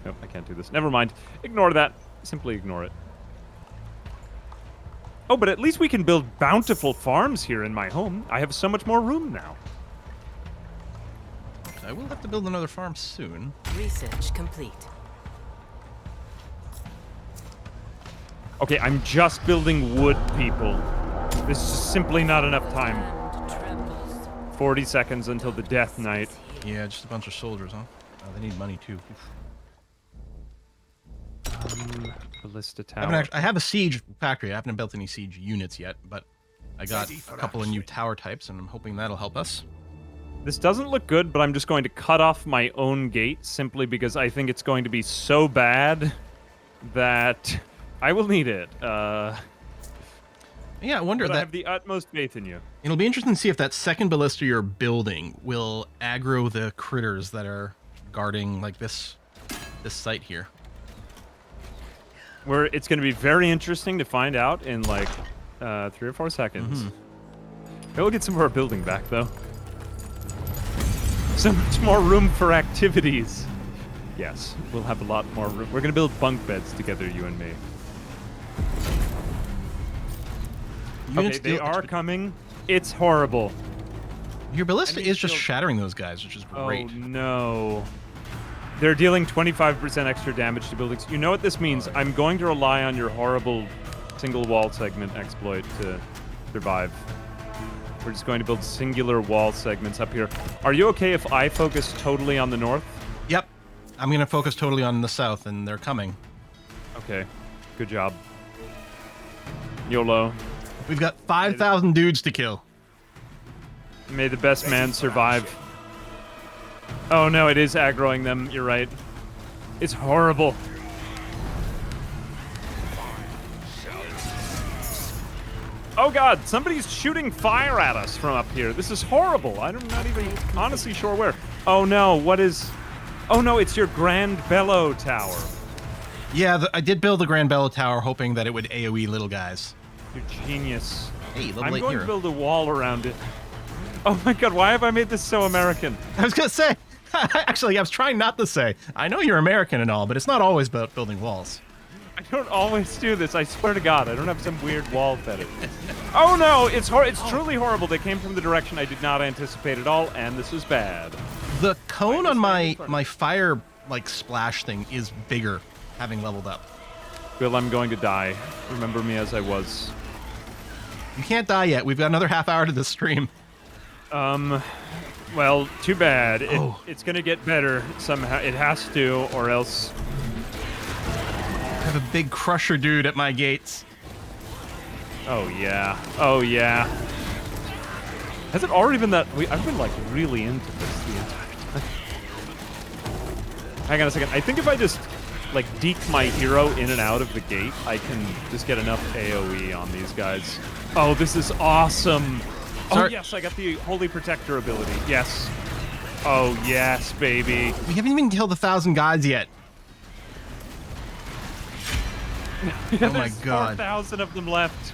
nope, I can't do this. Never mind. Ignore that. Simply ignore it. Oh, but at least we can build bountiful farms here in my home. I have so much more room now. I will have to build another farm soon. Research complete. Okay, I'm just building wood, people. This is simply not enough time. Land trembles. 40 seconds until the death night. Yeah, just a bunch of soldiers, huh? Oh, they need money too. Ballista I, haven't tower. I have a siege factory. I haven't built any siege units yet, but I got Ready a for couple of new action. tower types, and I'm hoping that'll help us. This doesn't look good, but I'm just going to cut off my own gate simply because I think it's going to be so bad that I will need it. Yeah, I wonder But I that have the utmost faith in you. it'll be interesting to see if that second ballista you're building will aggro the critters that are guarding like this site here. It's going to be very interesting to find out in like 3 or 4 seconds. We'll get some of our building back, though. So much more room for activities. Yes, we'll have a lot more room. We're going to build bunk beds together, you and me. Okay, Units they deal are extra- coming. It's horrible. Your ballista I mean, is just still- shattering those guys, which is great. Oh, no. They're dealing 25% extra damage to buildings. You know what this means? I'm going to rely on your horrible single wall segment exploit to survive. We're just going to build singular wall segments up here. Are you okay if I focus totally on the north? Yep. I'm going to focus totally on the south, and they're coming. Okay. Good job. YOLO. We've got 5,000 dudes to kill. May the best man survive. Oh no, it is aggroing them. You're right. It's horrible. Oh god, somebody's shooting fire at us from up here. This is horrible. I'm not even honestly sure where. Oh no, what is... Oh no, it's your Grand Bellow Tower. Yeah, I did build the Grand Bellow Tower hoping that it would AoE little guys. You're genius. Hey, level I'm 8 going hero. to build a wall around it. Oh my god, why have I made this so American? I was going to say, actually, I was trying not to say, I know you're American and all, but it's not always about building walls. I don't always do this. I swear to God, I don't have some weird wall fetish. Oh no, it's truly horrible. They came from the direction I did not anticipate at all, and this is bad. The cone on my fire like splash thing is bigger, having leveled up. Bill, I'm going to die. Remember me as I was. You can't die yet. We've got another half hour to the stream. Well, too bad. It's gonna get better somehow. It has to, or else. I have a big crusher dude at my gates. Oh yeah. Oh yeah. Has it already been that? I've been like really into this the entire time. Hang on a second. I think if I just like deke my hero in and out of the gate, I can just get enough AoE on these guys. Oh, this is awesome. Oh Sorry. yes, I got the Holy Protector ability. Yes. Oh yes, baby. We haven't even killed 1,000 guys yet. Yeah, Oh my there's God. 4,000 of them left.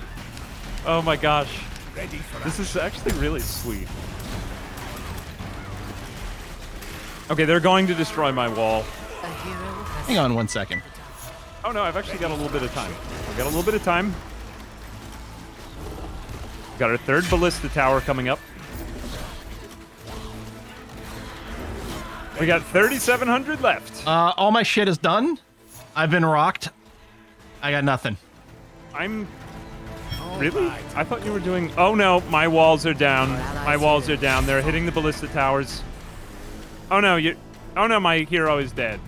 Oh my gosh. Ready for This is actually really sweet. Okay, they're going to destroy my wall. A hero has Hang on 1 second. Oh no, I've actually got a little bit of time. I've got a little bit of time. Got our third ballista tower coming up. We got 3,700 left. All my shit is done. I've been rocked. I got nothing. I'm... Really? I thought you were doing... Oh no, my walls are down. My walls are down. They're hitting the ballista towers. Oh no, you... Oh no, my hero is dead.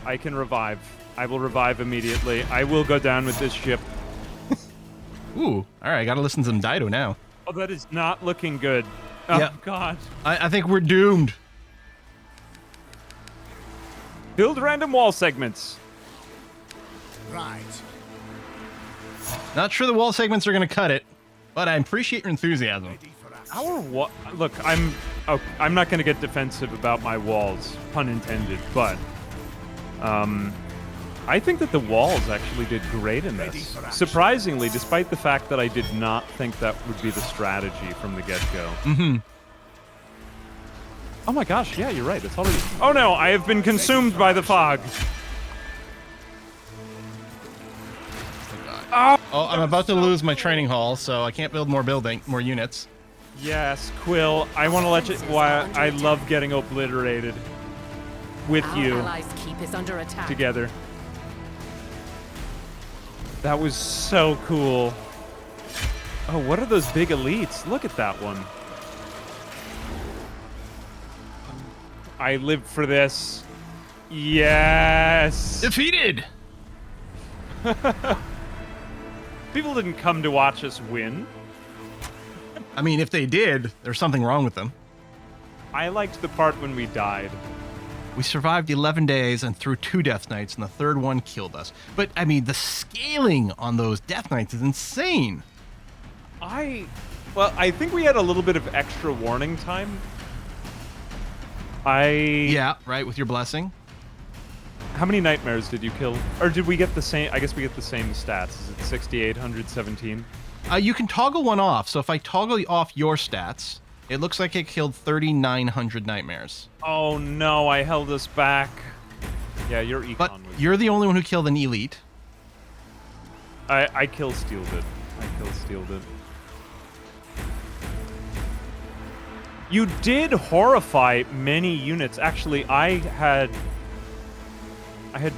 I can revive. I will revive immediately. I will go down with this ship. Ooh, all right, gotta listen to some Dido now. Oh, that is not looking good. Oh, Yeah. God. I think we're doomed. Build random wall segments. right. Not sure the wall segments are gonna cut it, but I appreciate your enthusiasm. Ready for action. Our wall... Look, I'm not going to get defensive about my walls, pun intended, but... I think that the walls actually did great in this. Surprisingly, despite the fact that I did not think that would be the strategy from the get-go. Mm-hmm. Oh my gosh, yeah, you're right. It's already... Oh no, I have been consumed by the fog. Oh, I'm about to lose my training hall, so I can't build more units. Yes, Quill, I want to let you... Why, I love getting obliterated with Our you allies' keep is under attack. together. That was so cool. Oh, what are those big elites? Look at that one. I live for this. Yes! Defeated! People didn't come to watch us win. I mean, if they did, there's something wrong with them. I liked the part when we died. We survived 11 days and through 2 death knights, and the third one killed us. But, I mean, the scaling on those death knights is insane. Well, I think we had a little bit of extra warning time. Yeah, right, with your blessing. How many nightmares did you kill? Or did we get the same? I guess we get the same stats. Is it 6,817? You can toggle one off, so if I toggle off your stats, it looks like it killed 3,900 nightmares. Oh no, I held us back. Yeah, your econ But was... you're the only one who killed an elite. I kill-stealed it. I kill-stealed it. You did horrify many units. Actually, I had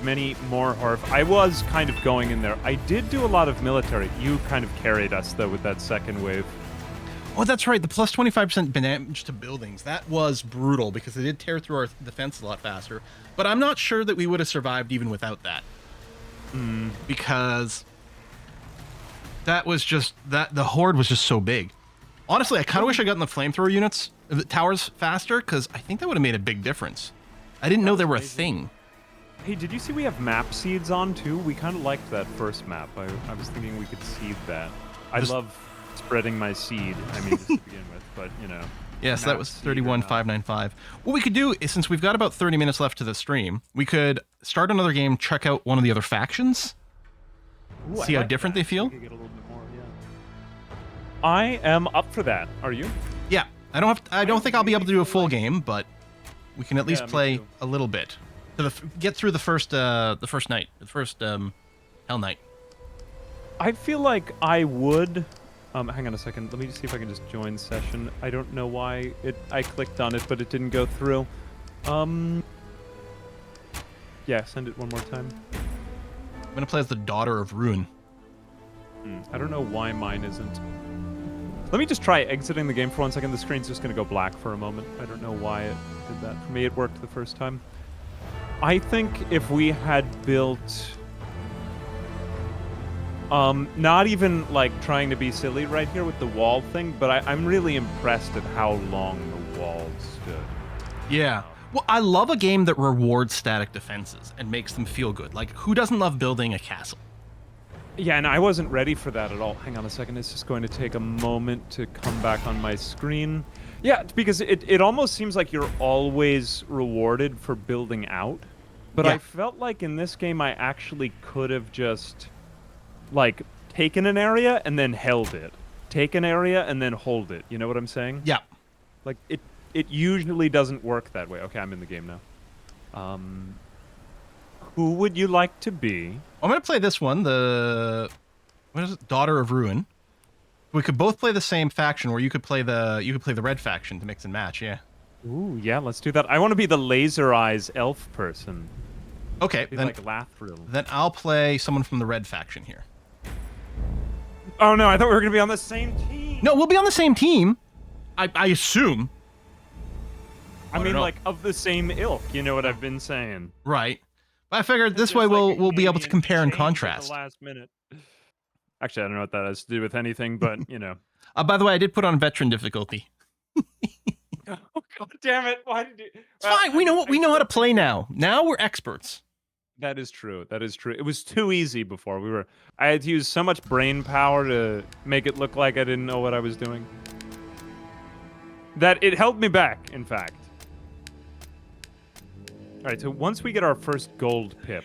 many more horrify. I was kind of going in there. I did do a lot of military. You kind of carried us, though, with that second wave. Oh, that's right. The plus 25% damage to buildings. That was brutal because they did tear through our defense a lot faster. But I'm not sure that we would have survived even without that. Because that was just... the horde was just so big. Honestly, I kind of wish I got in the flamethrower units, the towers faster, because I think that would have made a big difference. I didn't know they were a thing. Hey, did you see we have map seeds on, too? We kind of liked that first map. I was thinking we could seed that. I love spreading my seed, I mean, just to begin with, but, you know. Yes, that was 31,595. What we could do is, since we've got about 30 minutes left to the stream, we could start another game, check out one of the other factions, Ooh, see I how like different that. they feel. We could get a little bit more, yeah. I am up for that. Are you? Yeah, I don't think I'll be able to do a full game, but we can at least me play too. a little bit to get through the first night, the first Hell Night. I feel like I would... hang on a second. Let me just see if I can just join session. I don't know why I clicked on it, but it didn't go through. Yeah, send it one more time. I'm gonna play as the Daughter of Ruin. I don't know why mine isn't. Let me just try exiting the game for 1 second. The screen's just gonna go black for a moment. I don't know why it did that. For me, it worked the first time. I think if we had built... not even, like, trying to be silly right here with the wall thing, but I'm really impressed at how long the walls stood. Yeah. Well, I love a game that rewards static defenses and makes them feel good. Like, who doesn't love building a castle? Yeah, and I wasn't ready for that at all. Hang on a second. It's just going to take a moment to come back on my screen. Yeah, because it almost seems like you're always rewarded for building out. But Yeah. I felt like in this game I actually could have just like taken an area and then held it, take an area and then hold it. You know what I'm saying? Yeah. Like it usually doesn't work that way. Okay, I'm in the game now. Who would you like to be? I'm gonna play this one. What is it? Daughter of Ruin. We could both play the same faction, or you could play the red faction to mix and match. Yeah. Ooh, yeah, let's do that. I want to be the laser eyes elf person. Okay, Be then like Lathril. then I'll play someone from the red faction here. Oh no, I thought we were gonna be on the same team. No, we'll be on the same team. I assume. I mean, don't know. like of the same ilk. You know what I've been saying. Right. But I figured this Just way like we'll be able to Canadian compare and change at the contrast. last minute. Actually, I don't know what that has to do with anything, but you know. By the way, I did put on veteran difficulty. Oh god damn it! Why did you? It's fine. We know how to play now. Now we're experts. That is true. That is true. It was too easy before. I had to use so much brain power to make it look like I didn't know what I was doing. That it held me back, in fact. All right, so once we get our first gold pip,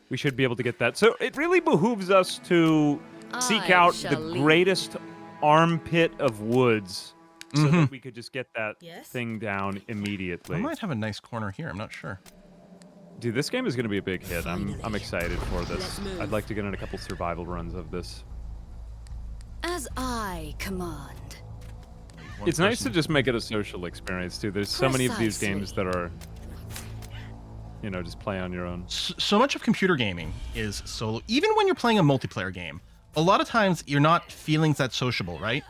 we should be able to get that. So it really behooves us to seek I out shall the lead. greatest armpit of woods so that we could just get that Yes? thing down I immediately. might have a nice corner here. I'm not sure. Dude, this game is going to be a big hit. I'm Finally. excited for this. Let's move. I'd like to get in a couple survival runs of this. As I command. It's nice to just make it a social experience too. There's so many of these games that are, you know, just play on your own. So much of computer gaming is solo. Even when you're playing a multiplayer game, a lot of times you're not feeling that sociable, right?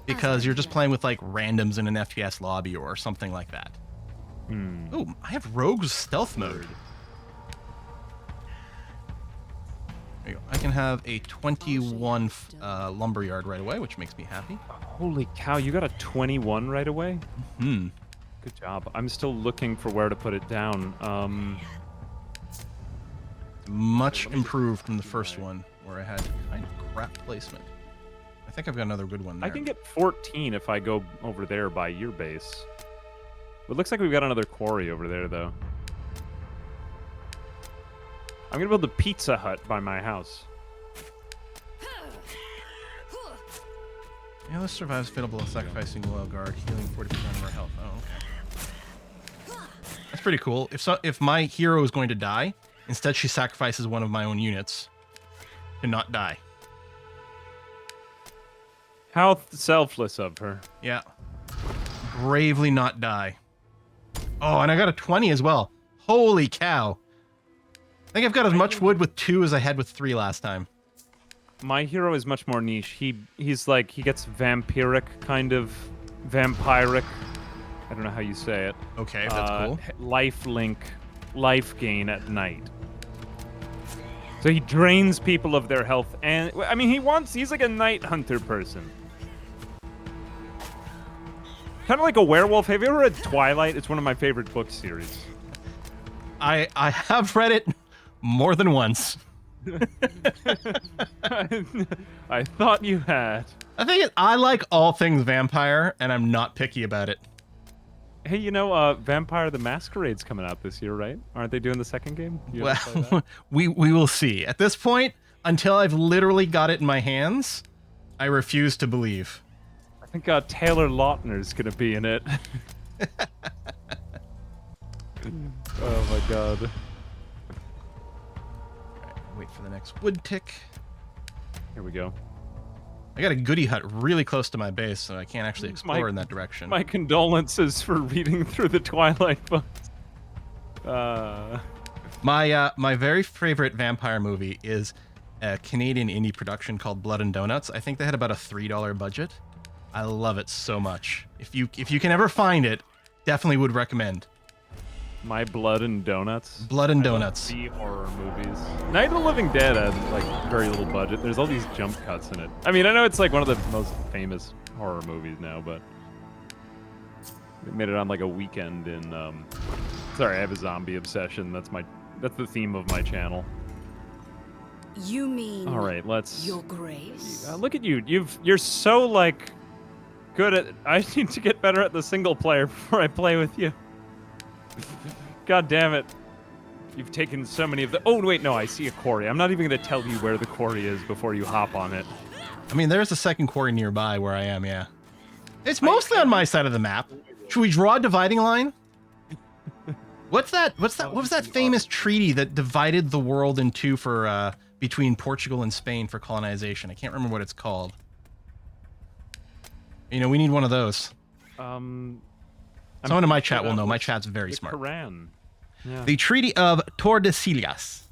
Because you're just playing with like randoms in an FPS lobby or something like that. Oh, I have Rogue's stealth mode. There you go. I can have a 21 lumberyard right away, which makes me happy. Holy cow, you got a 21 right away? Hmm. Good job. I'm still looking for where to put it down. Much improved from the first one, where I had kind of crap placement. I think I've got another good one there. I can get 14 if I go over there by your base. It looks like we've got another quarry over there, though. I'm gonna build a Pizza Hut by my house. Yeah, this survives fatal blow, sacrificing loyal guard, healing 40% of our health. Oh, okay. That's pretty cool. If my hero is going to die, instead she sacrifices one of my own units to not die. How selfless of her. Yeah. Bravely not die. Oh, and I got a 20 as well. Holy cow. I think I've got as much wood with 2 as I had with 3 last time. My hero is much more niche. He's like, he gets vampiric, kind of vampiric. I don't know how you say it. Okay, that's cool. Life link, life gain at night. So he drains people of their health, and I mean, he's like a night hunter person. Kind of like a werewolf. Have you ever read Twilight? It's one of my favorite book series. I have read it more than once. I thought you had. I like all things vampire, and I'm not picky about it. Hey, you know, Vampire the Masquerade's coming out this year, right? Aren't they doing the second game? You ever play Well, that? we will see. At this point, until I've literally got it in my hands, I refuse to believe. I think Taylor Lautner's gonna be in it. Oh my god. Wait for the next wood tick. Here we go. I got a goodie hut really close to my base, so I can't actually explore in that direction. My condolences for reading through the Twilight books. My very favorite vampire movie is a Canadian indie production called Blood and Donuts. I think they had about a $3 budget. I love it so much. If you can ever find it, definitely would recommend. My Blood and Donuts. Blood and Donuts. The horror movies. Night of the Living Dead had like very little budget. There's all these jump cuts in it. I mean, I know it's like one of the most famous horror movies now, but they made it on like a weekend in. Sorry, I have a zombie obsession. That's the theme of my channel. You mean All right, let's. Your Grace? Look at you. You're so like good at. I need to get better at the single player before I play with you. God damn it. You've taken so many of the... Oh, wait, no, I see a quarry. I'm not even going to tell you where the quarry is before you hop on it. I mean, there's a second quarry nearby where I am, yeah. It's mostly on my side of the map. Should we draw a dividing line? What was that famous treaty that divided the world in two for, between Portugal and Spain for colonization? I can't remember what it's called. You know, we need one of those. Someone in my chat will know. My chat's very smart. Quran. Yeah. The Treaty of Tordesillas.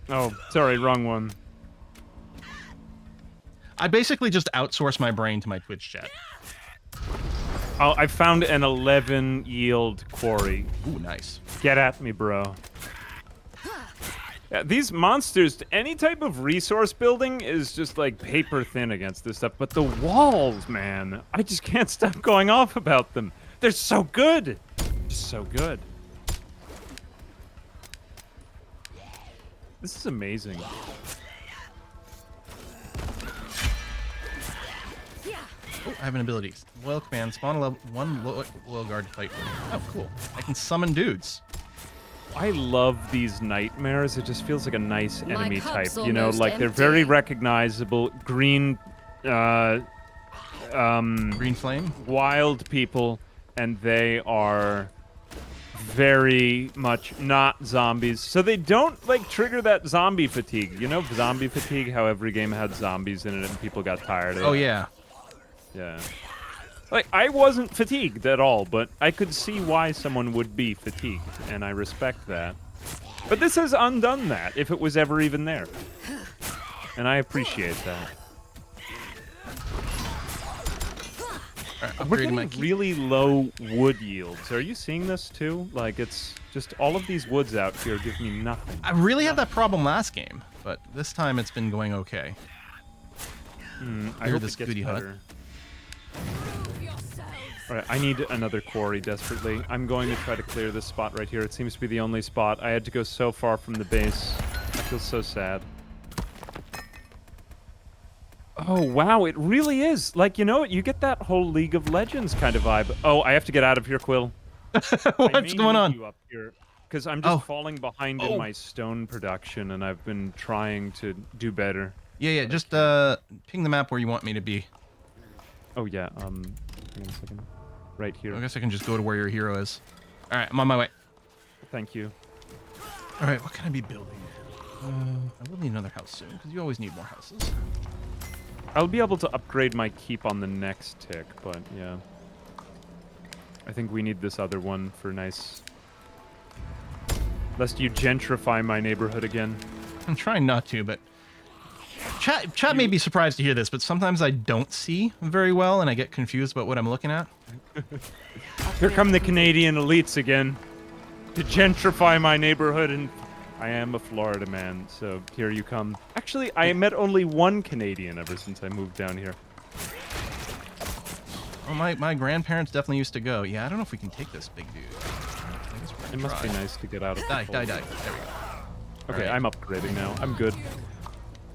Oh, sorry, wrong one. I basically just outsource my brain to my Twitch chat. Oh, I found an 11 yield quarry. Ooh, nice. Get at me, bro. Yeah, these monsters, any type of resource building is just like paper thin against this stuff. But the walls, man, I just can't stop going off about them. They're so good. Just so good. This is amazing. Oh, I have an ability. Loyal command. Spawn a level 1 loyal guard to fight. Oh, cool. I can summon dudes. I love these nightmares. It just feels like a nice enemy type. cup's You know, almost like they're very empty. recognizable. Green, Green flame. wild people, and they are very much not zombies. So they don't, like, trigger that zombie fatigue. You know, zombie fatigue, how every game had zombies in it and people got tired of it. Oh, yeah. Yeah. Like, I wasn't fatigued at all, but I could see why someone would be fatigued, and I respect that. But this has undone that, if it was ever even there. And I appreciate that. Alright, We're upgrading getting my key. really low wood yields. Are you seeing this too? Like, it's just all of these woods out here give me nothing. I really had that problem last game, but this time it's been going okay. I Hear hope this it gets goody hut. better. Alright, I need another quarry desperately. I'm going to try to clear this spot right here. It seems to be the only spot. I had to go so far from the base. I feel so sad. Oh, wow, it really is. Like, you know, you get that whole League of Legends kind of vibe. Oh, I have to get out of here, Quill. What's going on? Because I'm just Oh. falling behind Oh. in my stone production, and I've been trying to do better. Yeah, just ping the map where you want me to be. Oh, yeah, hang on a second. Right here. I guess I can just go to where your hero is. Alright, I'm on my way. Thank you. Alright, what can I be building? I will need another house soon, because you always need more houses. I'll be able to upgrade my keep on the next tick, but yeah. I think we need this other one for nice... Lest you gentrify my neighborhood again. I'm trying not to, but... Chat may be surprised to hear this, but sometimes I don't see very well, and I get confused about what I'm looking at. Here come the Canadian elites again. To gentrify my neighborhood, and I am a Florida man, so here you come. Actually, I met only one Canadian ever since I moved down here. Oh, my grandparents definitely used to go. Yeah, I don't know if we can take this big dude. I guess we're It gonna must be try. nice to get out of the Die. cold. There we go. Okay, Alright. I'm upgrading now. I'm good.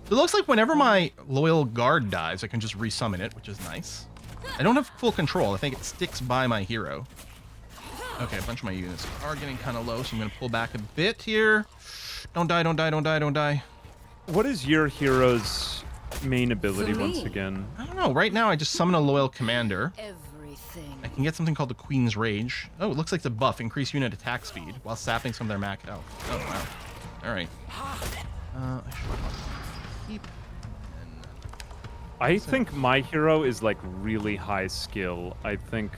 It looks like whenever my loyal guard dies, I can just resummon it, which is nice. I don't have full control. I think it sticks by my hero. Okay, a bunch of my units are getting kind of low, so I'm going to pull back a bit here. Don't die, don't die, don't die, don't die. What is your hero's main ability For once me. again? I don't know. Right now, I just summon a loyal commander. Everything. I can get something called the Queen's Rage. Oh, it looks like it's a buff. Increase unit attack speed while sapping some of their max health. Oh, wow. All right. I should keep. And I think my hero is like really high skill. I think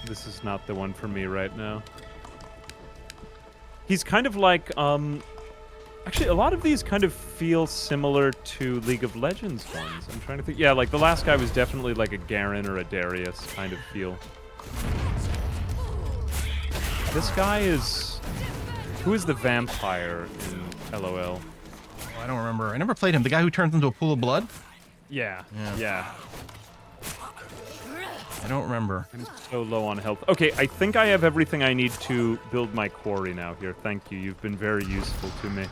this is not the one for me right now. He's kind of like, actually a lot of these kind of feel similar to League of Legends ones. I'm trying to think. Yeah, like the last guy was definitely like a Garen or a Darius kind of feel. This guy is... Who is the vampire in LOL? oh, I don't remember. I never played him. The guy who turns into a pool of blood? Yeah. Yeah. I don't remember. I'm so low on health. Okay, I think I have everything I need to build my quarry now here. Thank you. You've been very useful to me.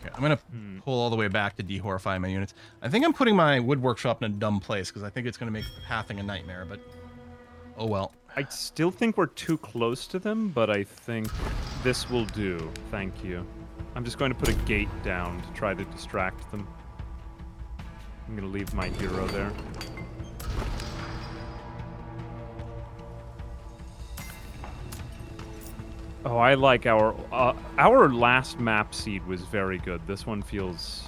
Okay, I'm gonna pull all the way back to dehorrify my units. I think I'm putting my wood workshop in a dumb place because I think it's gonna make pathing a nightmare, but oh well. I still think we're too close to them, but I think this will do. Thank you. I'm just going to put a gate down to try to distract them. I'm going to leave my hero there. Oh, I like our last map seed was very good. This one feels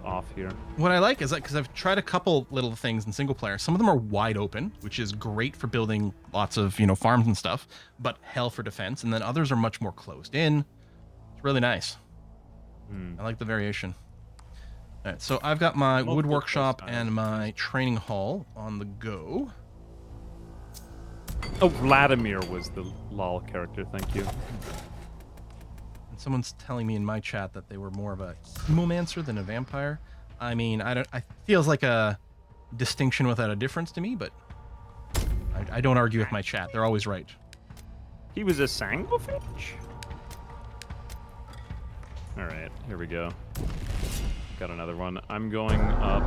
off here. What I like is that because I've tried a couple little things in single player. Some of them are wide open, which is great for building lots of farms and stuff, but hell for defense. And then others are much more closed in. It's really nice. I like the variation. All right, so I've got my wood workshop and my training hall on the go. Oh, Vladimir was the lol character. Thank you. And someone's telling me in my chat that they were more of a chemomancer than a vampire. I mean, I feels like a distinction without a difference to me, but I don't argue with my chat. They're always right. He was a Sanglefinch? All right, here we go. Got another one. I'm going up.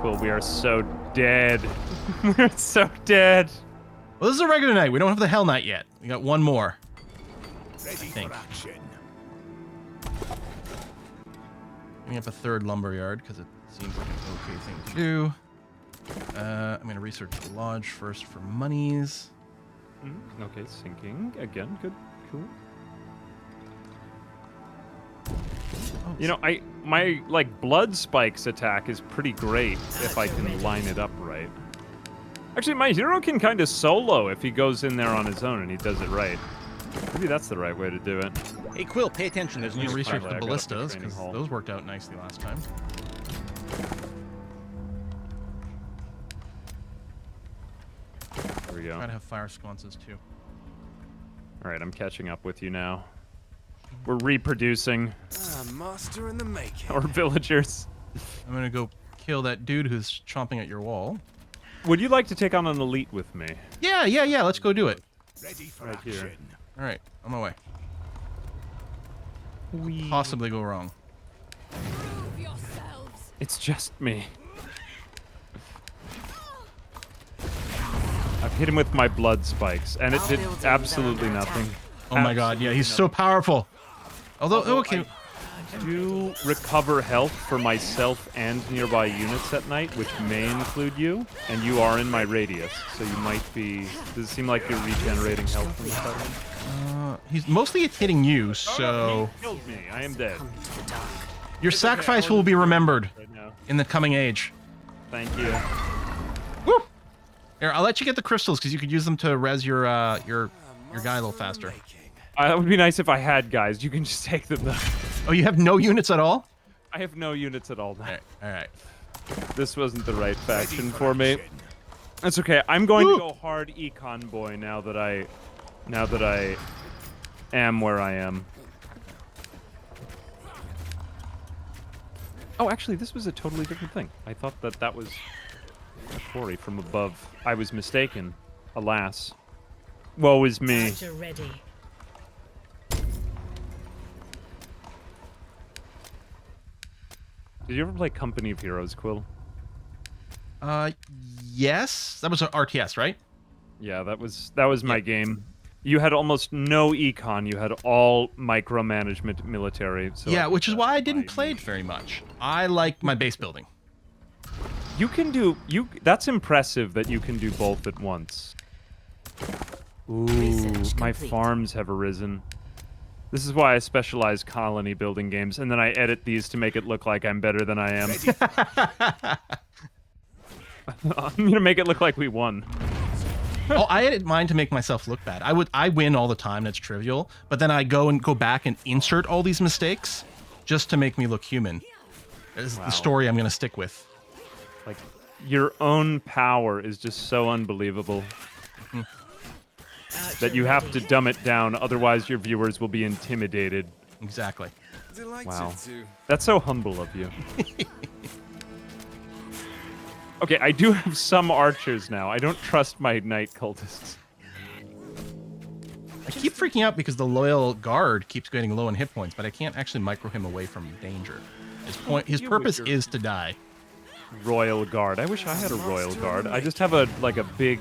Cool, we are so dead. We're so dead. Well, this is a regular night. We don't have the Hell Knight yet. We got one more. Ready for action. Getting up a third lumberyard because it seems like an okay thing to do. I'm going to research the lodge first for monies. Okay, sinking again. Good, cool. Oh, You know, my like blood spikes attack is pretty great if I can line it up right. Actually, my hero can kind of solo if he goes in there on his own and he does it right. Maybe that's the right way to do it. Hey, Quill, pay attention. There's I'm going to news. research Finally, the I got up the ballistas training because hall. those worked out nicely last time. Here we go. Try to have fire sconces too. All right, I'm catching up with you now. We're reproducing Master in the making. our villagers. I'm going to go kill that dude who's chomping at your wall. Would you like to take on an elite with me? Yeah. Let's go do it. Ready for Right action. here. All right, on my way. Possibly go wrong. Prove yourselves. It's just me. I've hit him with my blood spikes, and it did absolutely nothing. Oh my god, yeah, he's so powerful. Although, okay, I do recover health for myself and nearby units at night, which may include you, and you are in my radius, so you might be... Does it seem like you're regenerating health from the button? he's mostly hitting you, so He killed me. I am dead. your sacrifice will be remembered Right now. in the coming age. Thank you. Woo! Here, I'll let you get the crystals because you could use them to res your guy a little faster. That would be nice if I had guys. You can just take them, though. Oh, you have no units at all? I have no units at all now. All right. This wasn't the right faction for me. That's okay. I'm going to go hard econ boy now that I am where I am. Oh, actually, this was a totally different thing. I thought that was a quarry from above. I was mistaken. Alas. Woe is me. Archer ready. Did you ever play Company of Heroes, Quill? Yes. That was an RTS, right? Yeah, that was my game. You had almost no econ. You had all micromanagement military. So Yeah, which is why I didn't play it very much. I like my base building. You can do that's impressive that you can do both at once. Ooh, Research my complete. farms have arisen. This is why I specialize colony building games, and then I edit these to make it look like I'm better than I am. I'm gonna make it look like we won. Oh, I edit mine to make myself look bad. I win all the time. That's trivial. But then I go back and insert all these mistakes just to make me look human. This is the story I'm gonna stick with. Like, your own power is just so unbelievable that you have to dumb it down, otherwise your viewers will be intimidated. Exactly. Wow. That's so humble of you. Okay, I do have some archers now. I don't trust my knight cultists. I keep freaking out because the loyal guard keeps getting low in hit points, but I can't actually micro him away from danger. His purpose is to die. royal guard. I wish I had a royal guard. I just have a big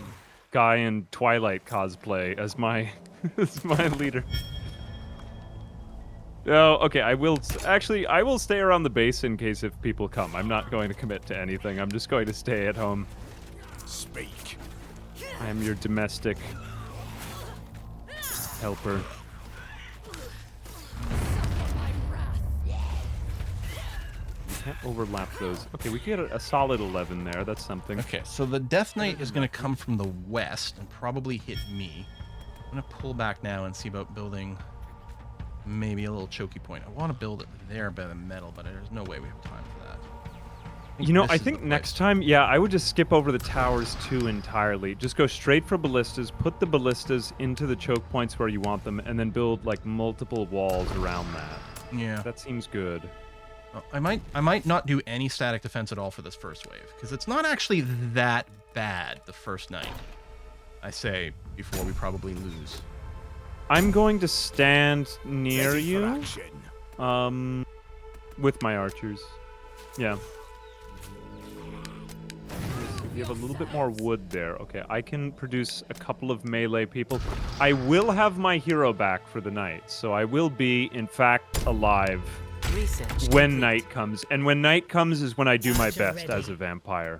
guy in Twilight cosplay as my as my leader. Oh, okay. I will stay around the base in case if people come. I'm not going to commit to anything. I'm just going to stay at home. Speak. I am your domestic helper. Can't overlap those. Okay, we get a solid 11 there. That's something. Okay, so the Death Knight is going to come from the west and probably hit me. I'm going to pull back now and see about building maybe a little choky point. I want to build it there by the metal, but there's no way we have time for that. You know, this I is think the next place. time, yeah, I would just skip over the towers too entirely. Just go straight for ballistas, put the ballistas into the choke points where you want them, and then build like multiple walls around that. Yeah. That seems good. Well, I might not do any static defense at all for this first wave, because it's not actually that bad the first night. I say before we probably lose. I'm going to stand near Ready for you, action. with my archers. Yeah. You have a little bit more wood there. Okay, I can produce a couple of melee people. I will have my hero back for the night, so I will be, in fact, alive Research when complete. night comes. And when night comes is when I do my Charger best ready. as a vampire.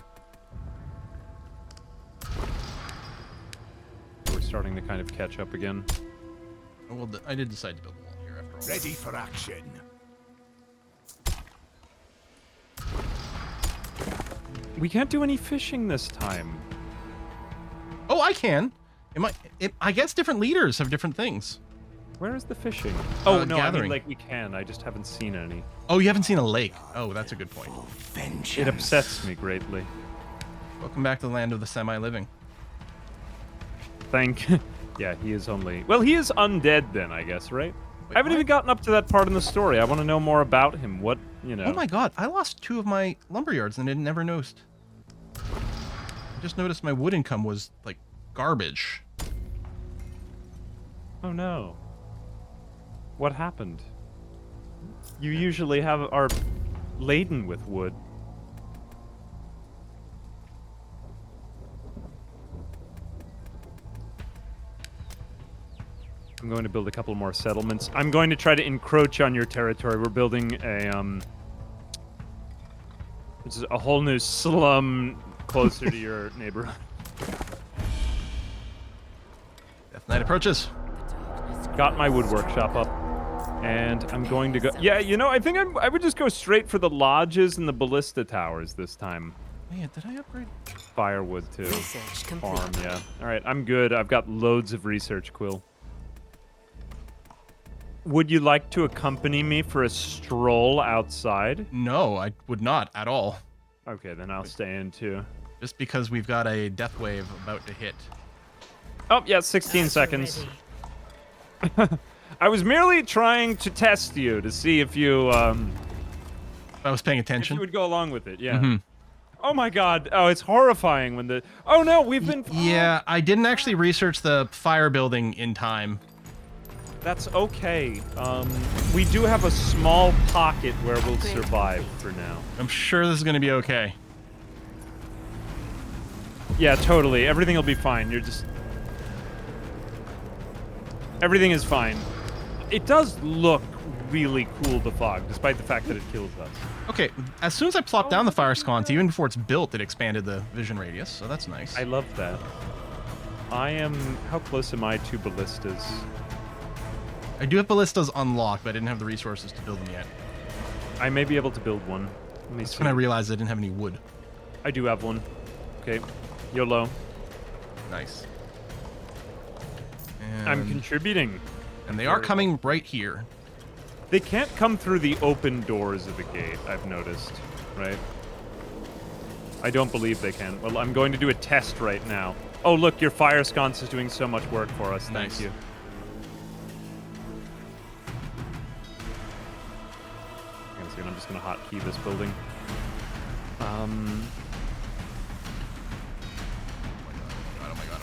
We're starting to kind of catch up again. Oh, well, I did decide to build a wall here after all. Ready for action. We can't do any fishing this time. Oh, I can. I guess different leaders have different things. Where is the fishing? Oh, no, I gathering. mean, like, we can. I just haven't seen any. Oh, you haven't seen a lake. Oh, that's a good point. Vengeance. It upsets me greatly. Welcome back to the land of the semi-living. Yeah, he is only... Well, he is undead then, I guess, right? I haven't what? even gotten up to that part in the story. I want to know more about him. What, you know... Oh my god, I lost 2 of my lumber yards and I never noticed. I just noticed my wood income was, like, garbage. Oh no. What happened? You usually are laden with wood. I'm going to build a couple more settlements. I'm going to try to encroach on your territory. We're building this is a whole new slum closer to your neighborhood. Death Knight approaches. Got my wood workshop up, and I'm going to go. Yeah, you know, I think I would just go straight for the lodges and the ballista towers this time. Man, did I upgrade? Firewood too. Research complete. Farm, yeah. All right, I'm good. I've got loads of research, Quill. Would you like to accompany me for a stroll outside? No, I would not at all. Okay, then I'll stay in too. Just because we've got a death wave about to hit. Oh, yeah, 16 Charger seconds. ready. I was merely trying to test you to see if you I was paying if attention. you would go along with it. Yeah. Mhm. Oh my God! Oh, it's horrifying when the. Oh no, we've been. Yeah, I didn't actually research the fire building in time. That's okay. We do have a small pocket where we'll survive for now. I'm sure this is going to be okay. Yeah, totally. Everything will be fine. You're just. Everything is fine. It does look really cool, the fog, despite the fact that it kills us. Okay, as soon as I plopped down the fire sconce, even before it's built, it expanded the vision radius, so that's nice. I love that. I am. How close am I to ballistas? I do have ballistas unlocked, but I didn't have the resources to build them yet. I may be able to build one. Let me That's see. when I realized I didn't have any wood. I do have one. Okay. YOLO. Nice. I'm contributing. And they are coming right here. They can't come through the open doors of the gate, I've noticed, right? I don't believe they can. Well, I'm going to do a test right now. Oh, look, your fire sconce is doing so much work for us. Nice. Thank you. Hang on a second, I'm just going to hotkey this building. Oh my god.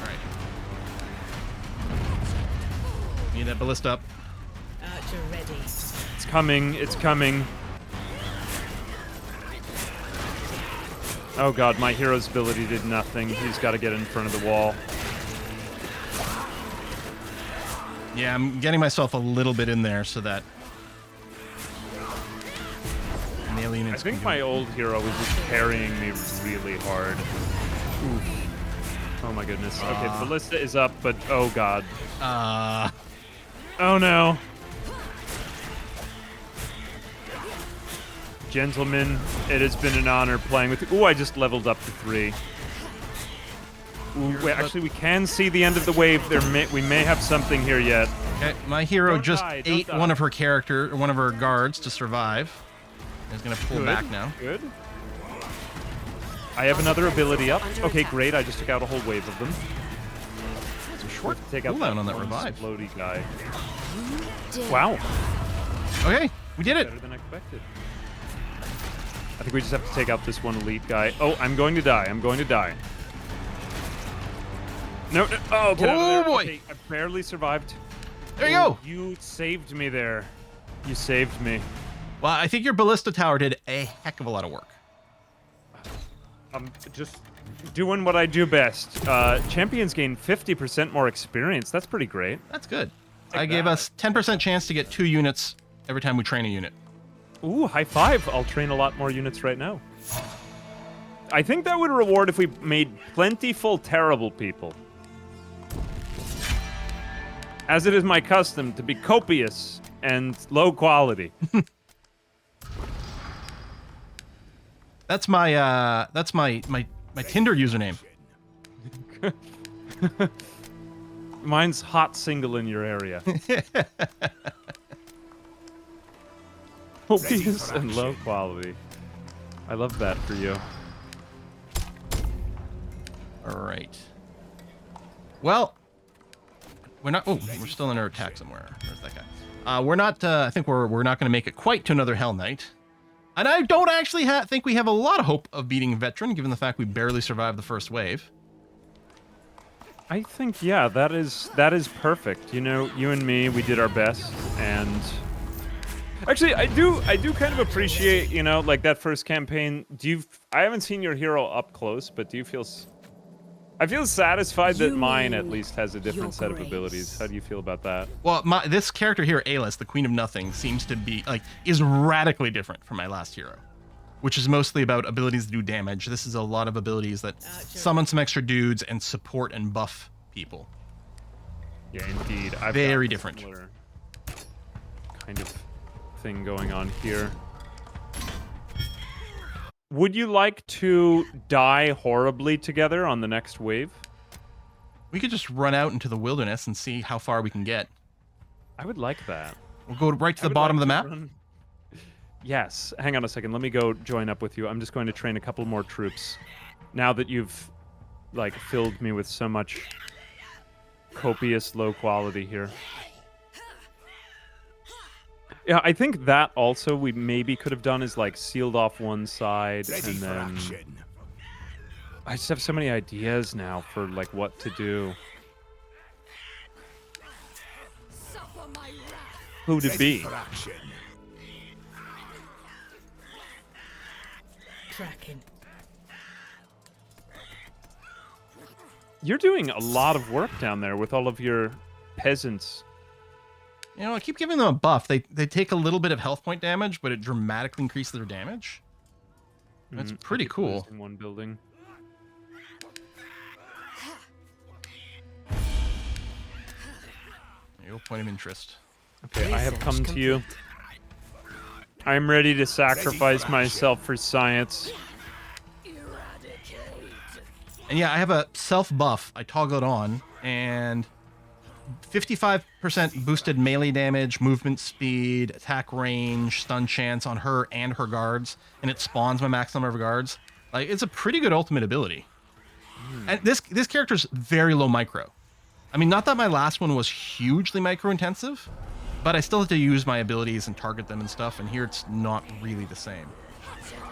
Alright. Need that ballista up. Archer ready. It's coming. It's coming. Oh god, my hero's ability did nothing. He's got to get in front of the wall. Yeah, I'm getting myself a little bit in there so that melee I units think can my go. old hero was just carrying me really hard. Oof. Oh my goodness. Okay, the ballista is up, but oh god. Oh no. Gentlemen, it has been an honor playing with you. Ooh, I just leveled up to 3. Ooh, wait, actually, we can see the end of the wave. We may have something here yet. Okay, my hero Don't just die, don't ate die. one of her guards to survive. He's gonna pull Good. back now. Good. I have another ability up. Under Okay, attack. great. I just took out a whole wave of them. It's a short Take out cooldown on that one revive. floaty guy. Dare. Wow. Okay, we did it. Better than expected. I think we just have to take out this one elite guy. Oh, I'm going to die. I'm going to die. No, no. Oh, get out of there. Oh, boy. Okay, I barely survived. There you Oh, go. You saved me there. You saved me. Well, I think your ballista tower did a heck of a lot of work. I'm just doing what I do best. Champions gain 50% more experience. That's pretty great. That's good. Take I gave that. us 10% chance to get 2 units every time we train a unit. Ooh, high five. I'll train a lot more units right now. I think that would reward if we made plentiful terrible people. As it is my custom to be copious and low quality. That's my Tinder username. Mine's hot single in your area. Copious and low quality. I love that for you. All right. Well, we're not. Oh, we're still under attack somewhere. Where's that guy? We're not. I think we're not going to make it quite to another Hell Knight. And I don't actually think we have a lot of hope of beating Veteran, given the fact we barely survived the first wave. I think, yeah, that is perfect. You know, you and me, we did our best, and actually, I do kind of appreciate, you know, like that first campaign. I haven't seen your hero up close, but do you feel? I feel satisfied that You mine at mean least has a different your set of grace. abilities. How do you feel about that? Well, this character here, Alis, the Queen of Nothing, seems to be is radically different from my last hero, which is mostly about abilities to do damage. This is a lot of abilities that summon some extra dudes and support and buff people. Yeah, indeed. I've Very got a different. similar kind of thing going on here. Would you like to die horribly together on the next wave? We could just run out into the wilderness and see how far we can get. I would like that. We'll go right to I the would bottom like of the to map. run- Yes. Hang on a second. Let me go join up with you. I'm just going to train a couple more troops. Now that you've, like, filled me with so much copious low quality here. Yeah, I think that also we maybe could have done is, like, sealed off one side Ready and for then... action. I just have so many ideas now for, like, what to do. Suffer my wrath. Who to Ready be. for action. Tracking. You're doing a lot of work down there with all of your peasants. You know, I keep giving them a buff. They take a little bit of health point damage, but it dramatically increases their damage. That's I pretty keep cool. losing one building. No point of interest. Okay, I have Research come to you. complete. I'm ready to sacrifice myself for science. Eradicate. And yeah, I have a self buff. I toggle it on, and 55% boosted melee damage, movement speed, attack range, stun chance on her and her guards, and it spawns my max number of guards. Like, it's a pretty good ultimate ability. And this character's very low micro. I mean, not that my last one was hugely micro intensive, but I still have to use my abilities and target them and stuff, and here it's not really the same.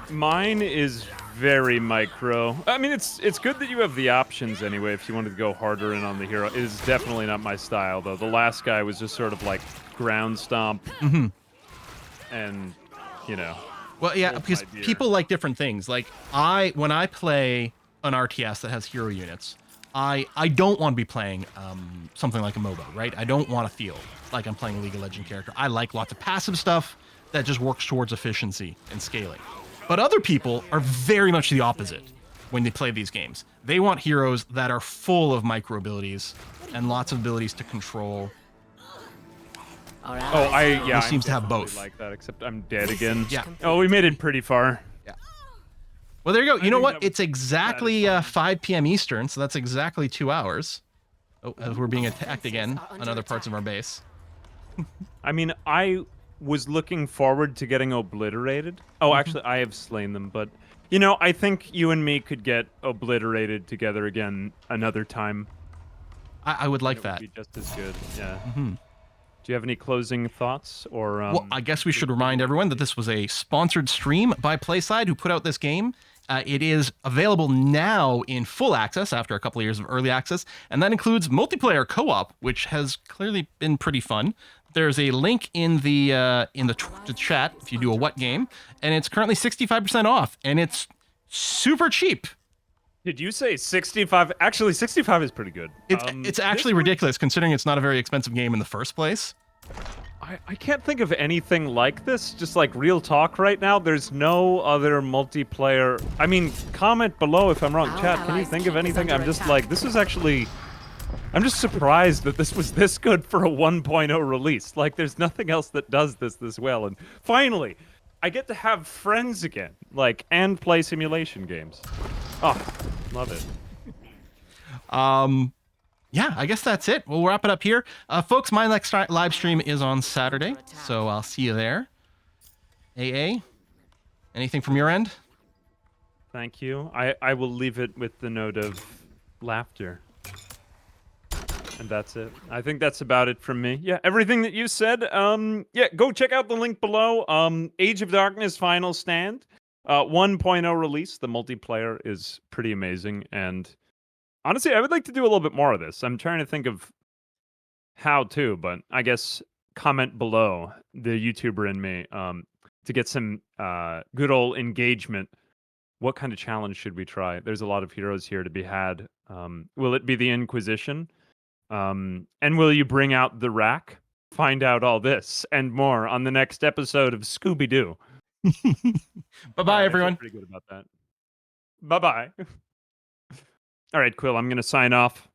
Mine is very micro. I mean, it's good that you have the options anyway if you wanted to go harder in on the hero. It is definitely not my style, though. The last guy was just sort of like ground stomp. Mm-hmm. And, you know, Well, yeah, Hold because my beer. people like different things. Like when I play an RTS that has hero units, I don't want to be playing something like a MOBA, right? I don't want to feel like I'm playing a League of Legends character. I like lots of passive stuff that just works towards efficiency and scaling. But other people are very much the opposite when they play these games. They want heroes that are full of micro abilities and lots of abilities to control. All right. Oh, yeah, This seems to have definitely both. like that, except I'm dead again. Yeah. Oh, we made it pretty far. Well, there you go. You know think what? that was It's exactly 5 p.m. Eastern, so that's exactly 2 hours. Oh, as we're being attacked again on other parts of our base. I mean, I was looking forward to getting obliterated. Oh, actually, I have slain them, but you know, I think you and me could get obliterated together again another time. I would like It that. would be just as good. Yeah. Hmm. Do you have any closing thoughts or? Well, I guess we should remind everyone that this was a sponsored stream by PlaySide, who put out this game. It is available now in full access after a couple of years of early access, and that includes multiplayer co-op, which has clearly been pretty fun. There's a link in the chat if you do a what game, and it's currently 65% off, and it's super cheap. Did you say 65? Actually, 65 is pretty good. It's actually ridiculous considering it's not a very expensive game in the first place. I can't think of anything like this. Just like real talk right now. There's no other multiplayer. I mean, comment below if I'm wrong. Our Chat, can you allies' think of camp is anything? under I'm just attack. like, this is actually. I'm just surprised that this was this good for a 1.0 release. Like, there's nothing else that does this well. And finally, I get to have friends again, like, and play simulation games. Oh, love it. Yeah, I guess that's it. We'll wrap it up here. Folks, my next live stream is on Saturday, so I'll see you there. AA, anything from your end? Thank you. I will leave it with the note of laughter. And that's it. I think that's about it from me. Yeah, everything that you said. Yeah, go check out the link below. Age of Darkness Final Stand. 1.0 release. The multiplayer is pretty amazing. And honestly, I would like to do a little bit more of this. I'm trying to think of how to, but I guess comment below, the YouTuber in me, to get some good old engagement. What kind of challenge should we try? There's a lot of heroes here to be had. Will it be the Inquisition? And will you bring out the rack? Find out all this and more on the next episode of Scooby-Doo. Bye-bye, I everyone. feel pretty good about that. Bye-bye. All right, Quill, I'm going to sign off.